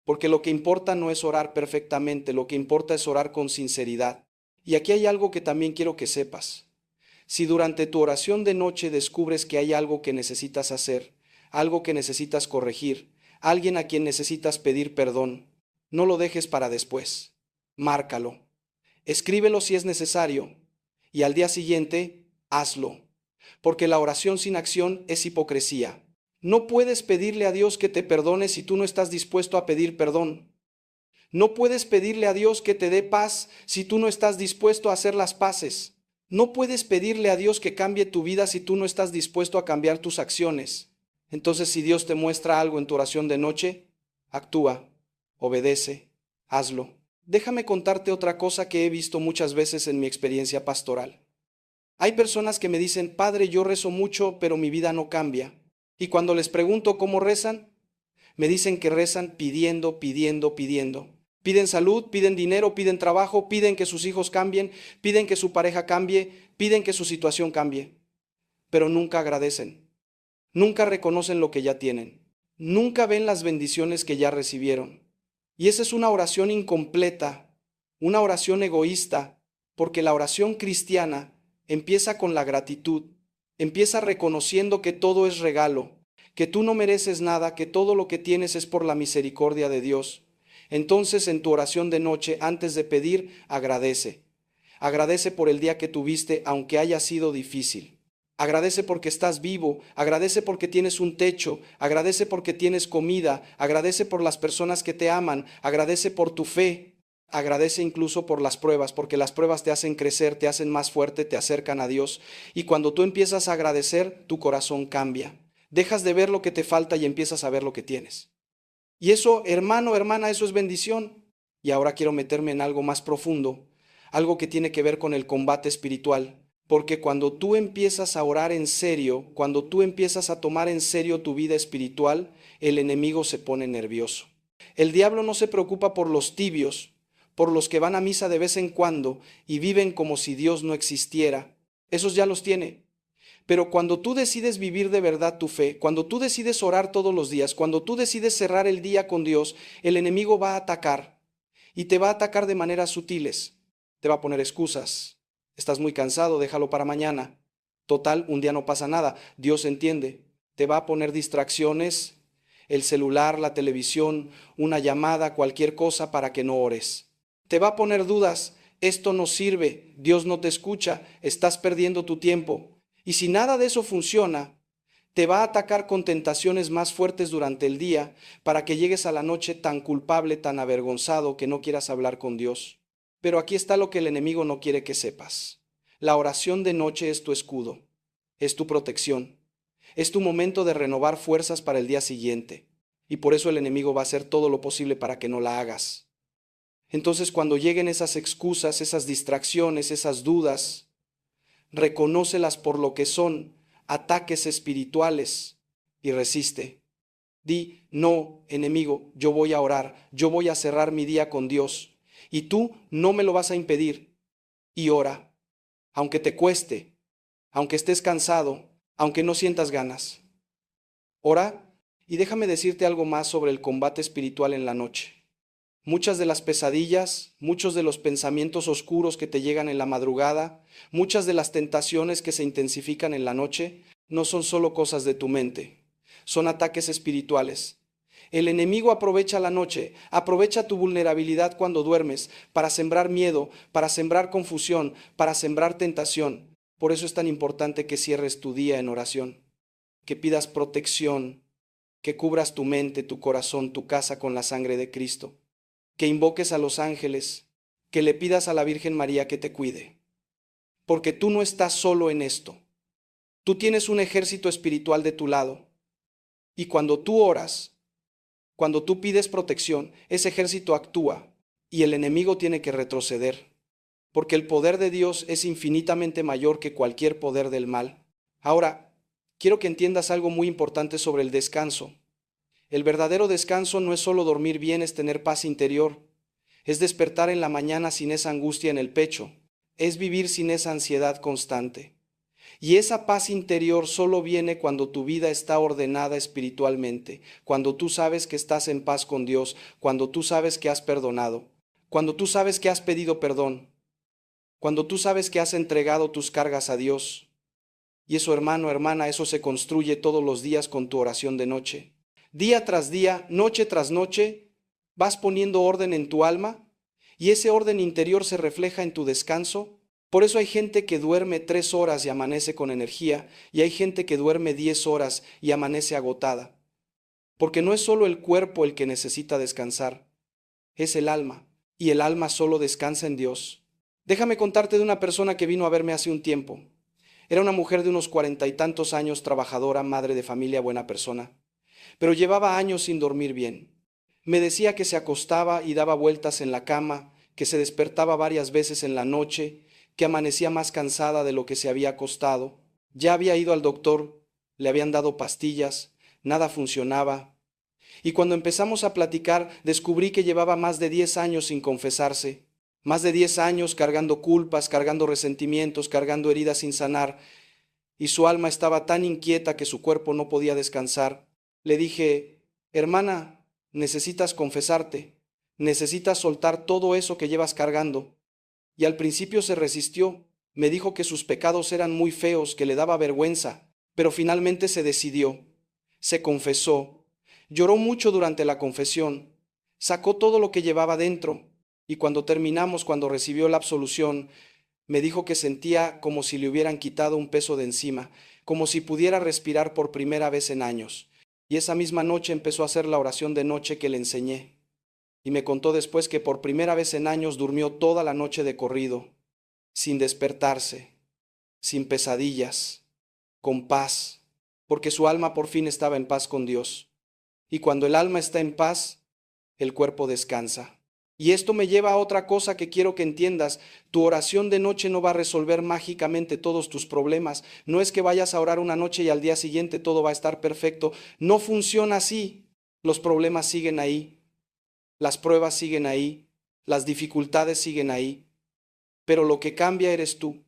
Porque lo que importa no es orar perfectamente, lo que importa es orar con sinceridad. Y aquí hay algo que también quiero que sepas. Si durante tu oración de noche descubres que hay algo que necesitas hacer, algo que necesitas corregir, alguien a quien necesitas pedir perdón, no lo dejes para después. Márcalo. Escríbelo si es necesario. Y al día siguiente, hazlo, porque la oración sin acción es hipocresía. No puedes pedirle a Dios que te perdone si tú no estás dispuesto a pedir perdón. No puedes pedirle a Dios que te dé paz si tú no estás dispuesto a hacer las paces. No puedes pedirle a Dios que cambie tu vida si tú no estás dispuesto a cambiar tus acciones. Entonces, si Dios te muestra algo en tu oración de noche, actúa, obedece, hazlo. Déjame contarte otra cosa que he visto muchas veces en mi experiencia pastoral. Hay personas que me dicen, Padre, yo rezo mucho, pero mi vida no cambia. Y cuando les pregunto cómo rezan, me dicen que rezan pidiendo, pidiendo, pidiendo. Piden salud, piden dinero, piden trabajo, piden que sus hijos cambien, piden que su pareja cambie, piden que su situación cambie. Pero nunca agradecen. Nunca reconocen lo que ya tienen. Nunca ven las bendiciones que ya recibieron. Y esa es una oración incompleta, una oración egoísta, porque la oración cristiana empieza con la gratitud, empieza reconociendo que todo es regalo, que tú no mereces nada, que todo lo que tienes es por la misericordia de Dios. Entonces, en tu oración de noche, antes de pedir, agradece. Agradece por el día que tuviste, aunque haya sido difícil. Agradece porque estás vivo, agradece porque tienes un techo, agradece porque tienes comida, agradece por las personas que te aman, agradece por tu fe, agradece incluso por las pruebas, porque las pruebas te hacen crecer, te hacen más fuerte, te acercan a Dios. Y cuando tú empiezas a agradecer, tu corazón cambia. Dejas de ver lo que te falta y empiezas a ver lo que tienes. Y eso, hermano, hermana, eso es bendición. Y ahora quiero meterme en algo más profundo, algo que tiene que ver con el combate espiritual. Porque cuando tú empiezas a orar en serio, cuando tú empiezas a tomar en serio tu vida espiritual, el enemigo se pone nervioso. El diablo no se preocupa por los tibios, por los que van a misa de vez en cuando y viven como si Dios no existiera. Esos ya los tiene. Pero cuando tú decides vivir de verdad tu fe, cuando tú decides orar todos los días, cuando tú decides cerrar el día con Dios, el enemigo va a atacar y te va a atacar de maneras sutiles. Te va a poner excusas. Estás muy cansado, déjalo para mañana. Total, un día no pasa nada. Dios entiende. Te va a poner distracciones, el celular, la televisión, una llamada, cualquier cosa para que no ores. Te va a poner dudas. Esto no sirve. Dios no te escucha. Estás perdiendo tu tiempo. Y si nada de eso funciona, te va a atacar con tentaciones más fuertes durante el día para que llegues a la noche tan culpable, tan avergonzado que no quieras hablar con Dios. Pero aquí está lo que el enemigo no quiere que sepas. La oración de noche es tu escudo, es tu protección, es tu momento de renovar fuerzas para el día siguiente. Y por eso el enemigo va a hacer todo lo posible para que no la hagas. Entonces, cuando lleguen esas excusas, esas distracciones, esas dudas, reconócelas por lo que son, ataques espirituales, y resiste. Di, no, enemigo, yo voy a orar, yo voy a cerrar mi día con Dios. Y tú no me lo vas a impedir. Y ora, aunque te cueste, aunque estés cansado, aunque no sientas ganas. Ora, y déjame decirte algo más sobre el combate espiritual en la noche. Muchas de las pesadillas, muchos de los pensamientos oscuros que te llegan en la madrugada, muchas de las tentaciones que se intensifican en la noche, no son solo cosas de tu mente, son ataques espirituales. El enemigo aprovecha la noche, aprovecha tu vulnerabilidad cuando duermes para sembrar miedo, para sembrar confusión, para sembrar tentación. Por eso es tan importante que cierres tu día en oración, que pidas protección, que cubras tu mente, tu corazón, tu casa con la sangre de Cristo, que invoques a los ángeles, que le pidas a la Virgen María que te cuide, porque tú no estás solo en esto. Tú tienes un ejército espiritual de tu lado, y cuando tú oras, cuando tú pides protección, ese ejército actúa y el enemigo tiene que retroceder, porque el poder de Dios es infinitamente mayor que cualquier poder del mal. Ahora, quiero que entiendas algo muy importante sobre el descanso. El verdadero descanso no es solo dormir bien, es tener paz interior, es despertar en la mañana sin esa angustia en el pecho, es vivir sin esa ansiedad constante. Y esa paz interior solo viene cuando tu vida está ordenada espiritualmente, cuando tú sabes que estás en paz con Dios, cuando tú sabes que has perdonado, cuando tú sabes que has pedido perdón, cuando tú sabes que has entregado tus cargas a Dios. Y eso, hermano, hermana, eso se construye todos los días con tu oración de noche. Día tras día, noche tras noche, vas poniendo orden en tu alma y ese orden interior se refleja en tu descanso. Por eso hay gente que duerme 3 horas y amanece con energía, y hay gente que duerme 10 horas y amanece agotada. Porque no es solo el cuerpo el que necesita descansar, es el alma, y el alma solo descansa en Dios. Déjame contarte de una persona que vino a verme hace un tiempo. Era una mujer de unos 40 y tantos años, trabajadora, madre de familia, buena persona, pero llevaba años sin dormir bien. Me decía que se acostaba y daba vueltas en la cama, que se despertaba varias veces en la noche, que amanecía más cansada de lo que se había acostado. Ya había ido al doctor, le habían dado pastillas, nada funcionaba. Y cuando empezamos a platicar, descubrí que llevaba más de 10 años sin confesarse, más de 10 años cargando culpas, cargando resentimientos, cargando heridas sin sanar, y su alma estaba tan inquieta que su cuerpo no podía descansar. Le dije, hermana, necesitas confesarte, necesitas soltar todo eso que llevas cargando. Y al principio se resistió, me dijo que sus pecados eran muy feos, que le daba vergüenza, pero finalmente se decidió, se confesó, lloró mucho durante la confesión, sacó todo lo que llevaba dentro, y cuando terminamos, cuando recibió la absolución, me dijo que sentía como si le hubieran quitado un peso de encima, como si pudiera respirar por primera vez en años. Y esa misma noche empezó a hacer la oración de noche que le enseñé. Y me contó después que por primera vez en años durmió toda la noche de corrido, sin despertarse, sin pesadillas, con paz, porque su alma por fin estaba en paz con Dios. Y cuando el alma está en paz, el cuerpo descansa. Y esto me lleva a otra cosa que quiero que entiendas. Tu oración de noche no va a resolver mágicamente todos tus problemas. No es que vayas a orar una noche y al día siguiente todo va a estar perfecto. No funciona así. Los problemas siguen ahí. Las pruebas siguen ahí, las dificultades siguen ahí, pero lo que cambia eres tú.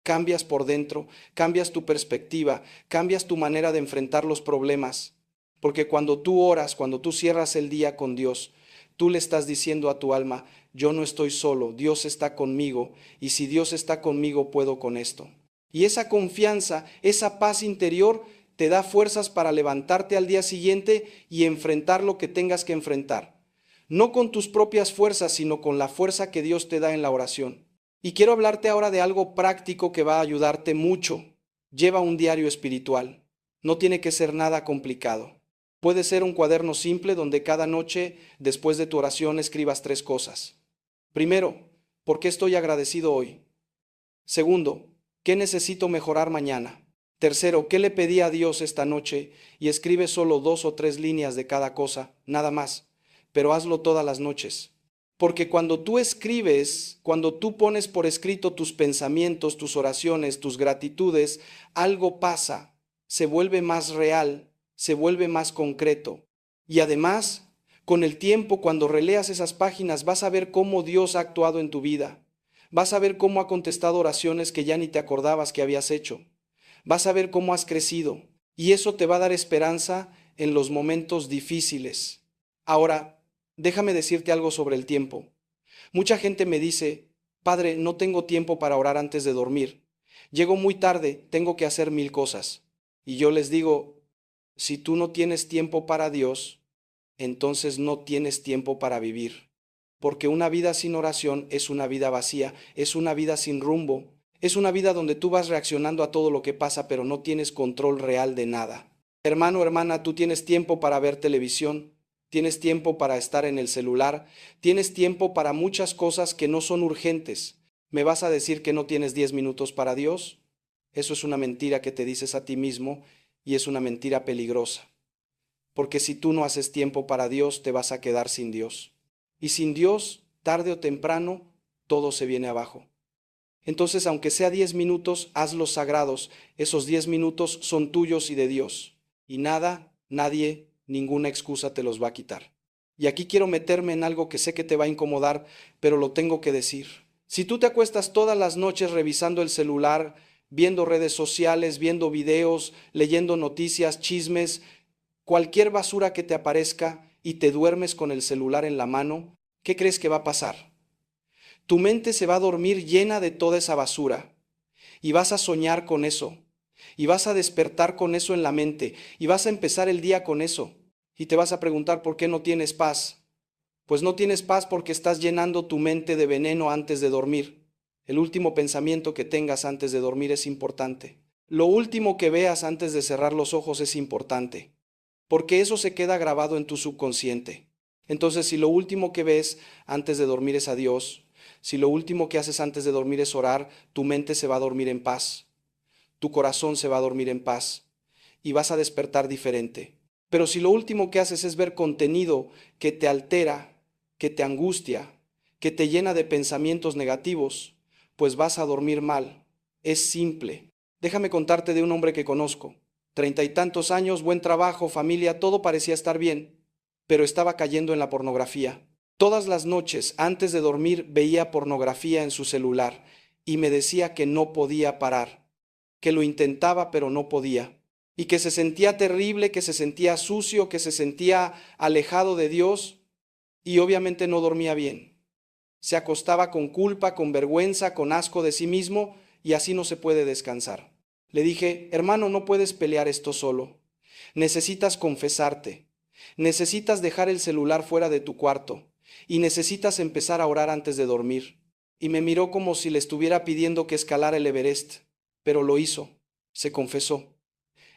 Cambias por dentro, cambias tu perspectiva, cambias tu manera de enfrentar los problemas, porque cuando tú oras, cuando tú cierras el día con Dios, tú le estás diciendo a tu alma, yo no estoy solo, Dios está conmigo, y si Dios está conmigo puedo con esto. Y esa confianza, esa paz interior te da fuerzas para levantarte al día siguiente y enfrentar lo que tengas que enfrentar. No con tus propias fuerzas, sino con la fuerza que Dios te da en la oración. Y quiero hablarte ahora de algo práctico que va a ayudarte mucho. Lleva un diario espiritual. No tiene que ser nada complicado. Puede ser un cuaderno simple donde cada noche, después de tu oración, escribas 3 cosas. Primero, ¿por qué estoy agradecido hoy? Segundo, ¿qué necesito mejorar mañana? Tercero, ¿qué le pedí a Dios esta noche? Y escribe solo 2 o 3 líneas de cada cosa, nada más. Pero hazlo todas las noches. Porque cuando tú escribes, cuando tú pones por escrito tus pensamientos, tus oraciones, tus gratitudes, algo pasa, se vuelve más real, se vuelve más concreto. Y además, con el tiempo, cuando releas esas páginas, vas a ver cómo Dios ha actuado en tu vida. Vas a ver cómo ha contestado oraciones que ya ni te acordabas que habías hecho. Vas a ver cómo has crecido. Y eso te va a dar esperanza en los momentos difíciles. Ahora, déjame decirte algo sobre el tiempo. Mucha gente me dice, Padre, no tengo tiempo para orar antes de dormir. Llego muy tarde, tengo que hacer 1000 cosas. Y yo les digo, si tú no tienes tiempo para Dios, entonces no tienes tiempo para vivir. Porque una vida sin oración es una vida vacía, es una vida sin rumbo, es una vida donde tú vas reaccionando a todo lo que pasa, pero no tienes control real de nada. Hermano, hermana, tú tienes tiempo para ver televisión, tienes tiempo para estar en el celular, tienes tiempo para muchas cosas que no son urgentes. ¿Me vas a decir que no tienes 10 minutos para Dios? Eso es una mentira que te dices a ti mismo y es una mentira peligrosa. Porque si tú no haces tiempo para Dios, te vas a quedar sin Dios. Y sin Dios, tarde o temprano, todo se viene abajo. Entonces, aunque sea 10 minutos, hazlos sagrados. Esos 10 minutos son tuyos y de Dios. Y nada, nadie, ninguna excusa te los va a quitar. Y aquí quiero meterme en algo que sé que te va a incomodar, pero lo tengo que decir. Si tú te acuestas todas las noches revisando el celular, viendo redes sociales, viendo videos, leyendo noticias, chismes, cualquier basura que te aparezca y te duermes con el celular en la mano, ¿qué crees que va a pasar? Tu mente se va a dormir llena de toda esa basura y vas a soñar con eso y vas a despertar con eso en la mente y vas a empezar el día con eso y te vas a preguntar ¿por qué no tienes paz? Pues no tienes paz porque estás llenando tu mente de veneno antes de dormir. El último pensamiento que tengas antes de dormir es importante. Lo último que veas antes de cerrar los ojos es importante, porque eso se queda grabado en tu subconsciente. Entonces, si lo último que ves antes de dormir es a Dios, si lo último que haces antes de dormir es orar, tu mente se va a dormir en paz, tu corazón se va a dormir en paz y vas a despertar diferente. Pero si lo último que haces es ver contenido que te altera, que te angustia, que te llena de pensamientos negativos, pues vas a dormir mal. Es simple. Déjame contarte de un hombre que conozco. 30 y tantos años, buen trabajo, familia, todo parecía estar bien, pero estaba cayendo en la pornografía. Todas las noches, antes de dormir, veía pornografía en su celular y me decía que no podía parar, que lo intentaba pero no podía, y que se sentía terrible, que se sentía sucio, que se sentía alejado de Dios y obviamente no dormía bien. Se acostaba con culpa, con vergüenza, con asco de sí mismo y así no se puede descansar. Le dije, hermano, no puedes pelear esto solo. Necesitas confesarte. Necesitas dejar el celular fuera de tu cuarto y necesitas empezar a orar antes de dormir. Y me miró como si le estuviera pidiendo que escalara el Everest, pero lo hizo, se confesó.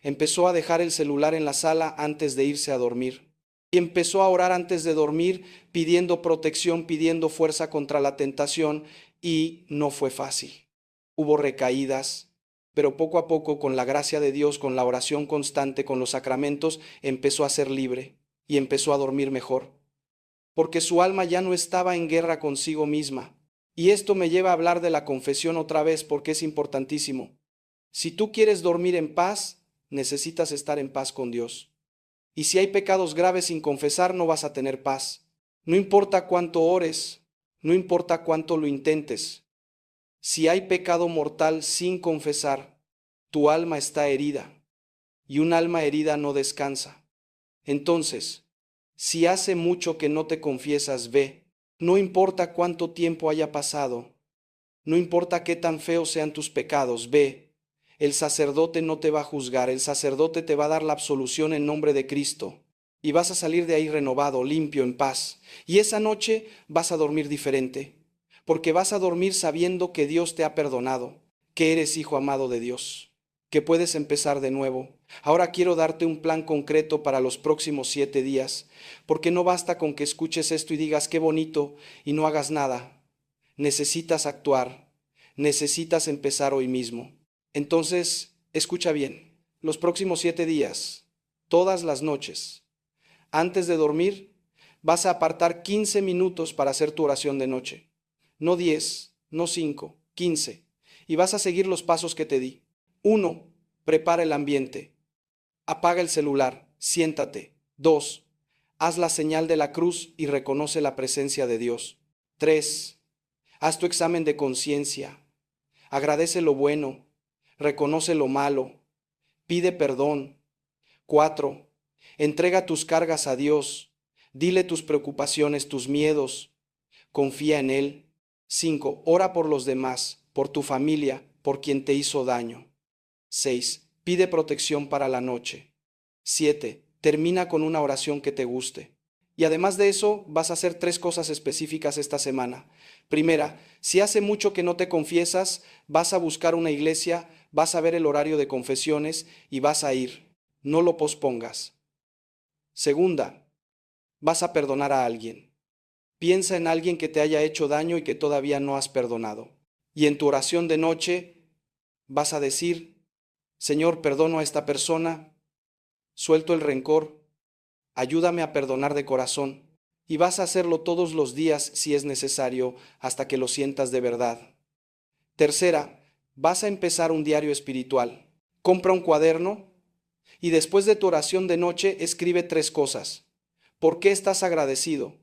Empezó a dejar el celular en la sala antes de irse a dormir. Y empezó a orar antes de dormir, pidiendo protección, pidiendo fuerza contra la tentación, y no fue fácil. Hubo recaídas, pero poco a poco, con la gracia de Dios, con la oración constante, con los sacramentos, empezó a ser libre y empezó a dormir mejor, porque su alma ya no estaba en guerra consigo misma. Y esto me lleva a hablar de la confesión otra vez, porque es importantísimo. Si tú quieres dormir en paz, necesitas estar en paz con Dios. Y si hay pecados graves sin confesar, no vas a tener paz. No importa cuánto ores, no importa cuánto lo intentes. Si hay pecado mortal sin confesar, tu alma está herida, y un alma herida no descansa. Entonces, si hace mucho que no te confiesas, ve. No importa cuánto tiempo haya pasado, no importa qué tan feos sean tus pecados, ve. El sacerdote no te va a juzgar, el sacerdote te va a dar la absolución en nombre de Cristo. Y vas a salir de ahí renovado, limpio, en paz. Y esa noche vas a dormir diferente, porque vas a dormir sabiendo que Dios te ha perdonado, que eres hijo amado de Dios, que puedes empezar de nuevo. Ahora quiero darte un plan concreto para los próximos 7 días, porque no basta con que escuches esto y digas qué bonito y no hagas nada. Necesitas actuar, necesitas empezar hoy mismo. Entonces, escucha bien, los próximos 7 días, todas las noches, antes de dormir, vas a apartar 15 minutos para hacer tu oración de noche. No 10, no 5, 15. Y vas a seguir los pasos que te di. 1. Prepara el ambiente. Apaga el celular, siéntate. 2. Haz la señal de la cruz y reconoce la presencia de Dios. 3. Haz tu examen de conciencia. Agradece lo bueno, reconoce lo malo, pide perdón. 4. Entrega tus cargas a Dios. Dile tus preocupaciones, tus miedos. Confía en Él. 5. Ora por los demás, por tu familia, por quien te hizo daño. 6. Pide protección para la noche. 7. Termina con una oración que te guste. Y además de eso, vas a hacer 3 cosas específicas esta semana. Primera, si hace mucho que no te confiesas, vas a buscar una iglesia, vas a ver el horario de confesiones y vas a ir. no lo pospongas. Segunda, vas a perdonar a alguien. Piensa en alguien que te haya hecho daño y que todavía no has perdonado. Y en tu oración de noche vas a decir: Señor, perdono a esta persona, suelto el rencor, ayúdame a perdonar de corazón. Y vas a hacerlo todos los días si es necesario, hasta que lo sientas de verdad. Tercera, vas a empezar un diario espiritual. Compra un cuaderno y después de tu oración de noche escribe 3 cosas. ¿Por qué estás agradecido?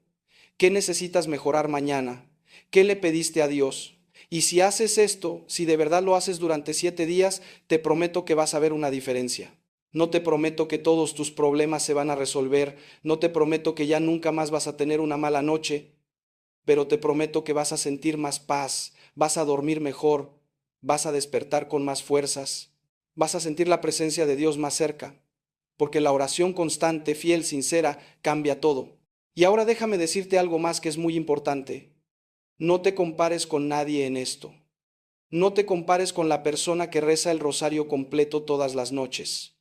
¿Qué necesitas mejorar mañana? ¿Qué le pediste a Dios? Y si haces esto, si de verdad lo haces durante 7 días, te prometo que vas a ver una diferencia. No te prometo que todos tus problemas se van a resolver, no te prometo que ya nunca más vas a tener una mala noche, pero te prometo que vas a sentir más paz, vas a dormir mejor, vas a despertar con más fuerzas, vas a sentir la presencia de Dios más cerca, porque la oración constante, fiel, sincera, cambia todo. Y ahora déjame decirte algo más que es muy importante. No te compares con nadie en esto. No te compares con la persona que reza el rosario completo todas las noches.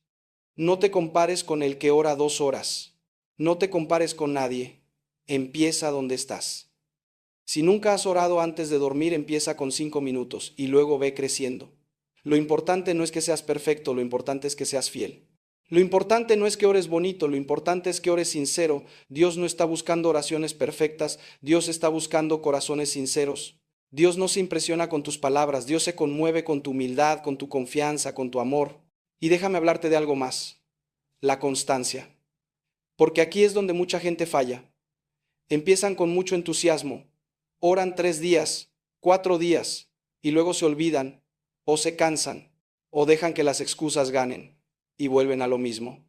No te compares con el que ora 2 horas. No te compares con nadie. Empieza donde estás. Si nunca has orado antes de dormir, empieza con 5 minutos y luego ve creciendo. Lo importante no es que seas perfecto, lo importante es que seas fiel. Lo importante no es que ores bonito, lo importante es que ores sincero. Dios no está buscando oraciones perfectas, Dios está buscando corazones sinceros. Dios no se impresiona con tus palabras, Dios se conmueve con tu humildad, con tu confianza, con tu amor. Y déjame hablarte de algo más, la constancia. Porque aquí es donde mucha gente falla. Empiezan con mucho entusiasmo, oran 3 días, 4 días, y luego se olvidan, o se cansan, o dejan que las excusas ganen, y vuelven a lo mismo.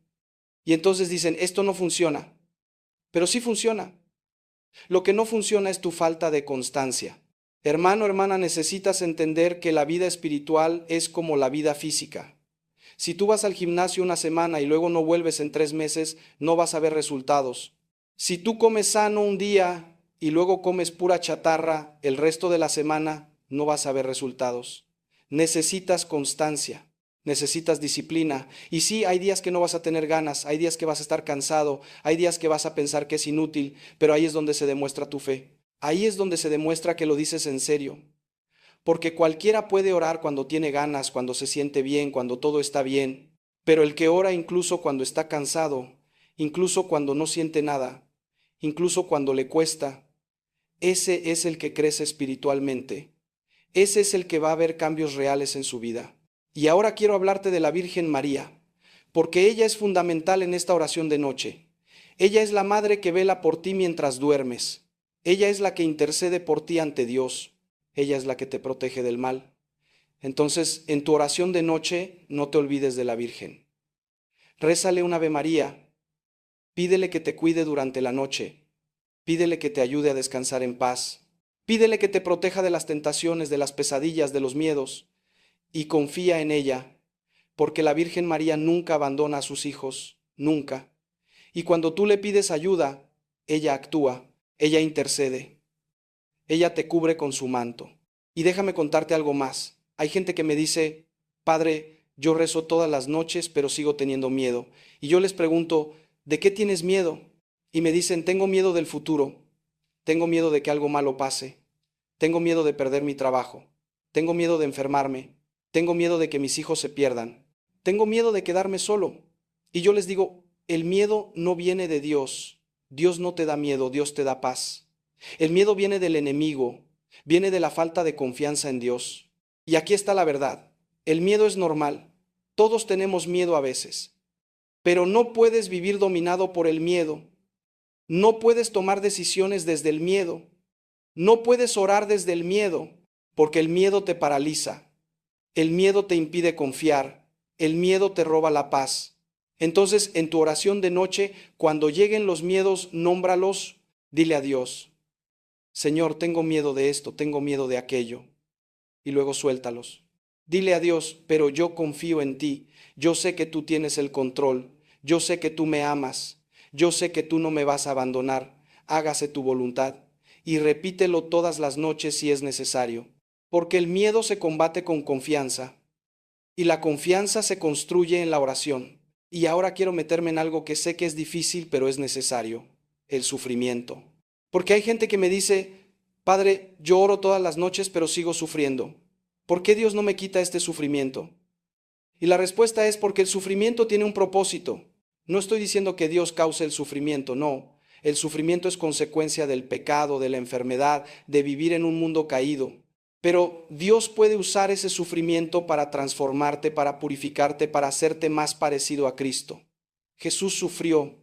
Y entonces dicen, esto no funciona, pero sí funciona. Lo que no funciona es tu falta de constancia. Hermano, hermana, necesitas entender que la vida espiritual es como la vida física. Si tú vas al gimnasio una semana y luego no vuelves en 3 meses, no vas a ver resultados. Si tú comes sano un día y luego comes pura chatarra el resto de la semana, no vas a ver resultados. Necesitas constancia, necesitas disciplina. Y sí, hay días que no vas a tener ganas, hay días que vas a estar cansado, hay días que vas a pensar que es inútil, pero ahí es donde se demuestra tu fe. Ahí es donde se demuestra que lo dices en serio. Porque cualquiera puede orar cuando tiene ganas, cuando se siente bien, cuando todo está bien, pero el que ora incluso cuando está cansado, incluso cuando no siente nada, incluso cuando le cuesta, ese es el que crece espiritualmente. Ese es el que va a ver cambios reales en su vida. Y ahora quiero hablarte de la Virgen María, porque ella es fundamental en esta oración de noche. Ella es la madre que vela por ti mientras duermes. Ella es la que intercede por ti ante Dios. Ella es la que te protege del mal. Entonces, en tu oración de noche, no te olvides de la Virgen. Rézale un Ave María. Pídele que te cuide durante la noche. Pídele que te ayude a descansar en paz. Pídele que te proteja de las tentaciones, de las pesadillas, de los miedos. Y confía en ella, porque la Virgen María nunca abandona a sus hijos, nunca. Y cuando tú le pides ayuda, ella actúa, ella intercede. Ella te cubre con su manto. Y déjame contarte algo más. Hay gente que me dice, Padre, yo rezo todas las noches, pero sigo teniendo miedo. Y yo les pregunto, ¿de qué tienes miedo? Y me dicen, tengo miedo del futuro. Tengo miedo de que algo malo pase. Tengo miedo de perder mi trabajo. Tengo miedo de enfermarme. Tengo miedo de que mis hijos se pierdan. Tengo miedo de quedarme solo. Y yo les digo, el miedo no viene de Dios. Dios no te da miedo, Dios te da paz. El miedo viene del enemigo, viene de la falta de confianza en Dios. Y aquí está la verdad. El miedo es normal. Todos tenemos miedo a veces. Pero no puedes vivir dominado por el miedo. No puedes tomar decisiones desde el miedo. No puedes orar desde el miedo, porque el miedo te paraliza. El miedo te impide confiar. El miedo te roba la paz. Entonces, en tu oración de noche, cuando lleguen los miedos, nómbralos, dile a Dios, Señor, tengo miedo de esto, tengo miedo de aquello. Y luego suéltalos. Dile a Dios, pero yo confío en ti. Yo sé que tú tienes el control. Yo sé que tú me amas. Yo sé que tú no me vas a abandonar. Hágase tu voluntad. Y repítelo todas las noches si es necesario. Porque el miedo se combate con confianza. Y la confianza se construye en la oración. Y ahora quiero meterme en algo que sé que es difícil, pero es necesario, el sufrimiento. Porque hay gente que me dice, Padre, yo oro todas las noches, pero sigo sufriendo. ¿Por qué Dios no me quita este sufrimiento? Y la respuesta es porque el sufrimiento tiene un propósito. No estoy diciendo que Dios cause el sufrimiento, no. El sufrimiento es consecuencia del pecado, de la enfermedad, de vivir en un mundo caído. Pero Dios puede usar ese sufrimiento para transformarte, para purificarte, para hacerte más parecido a Cristo. Jesús sufrió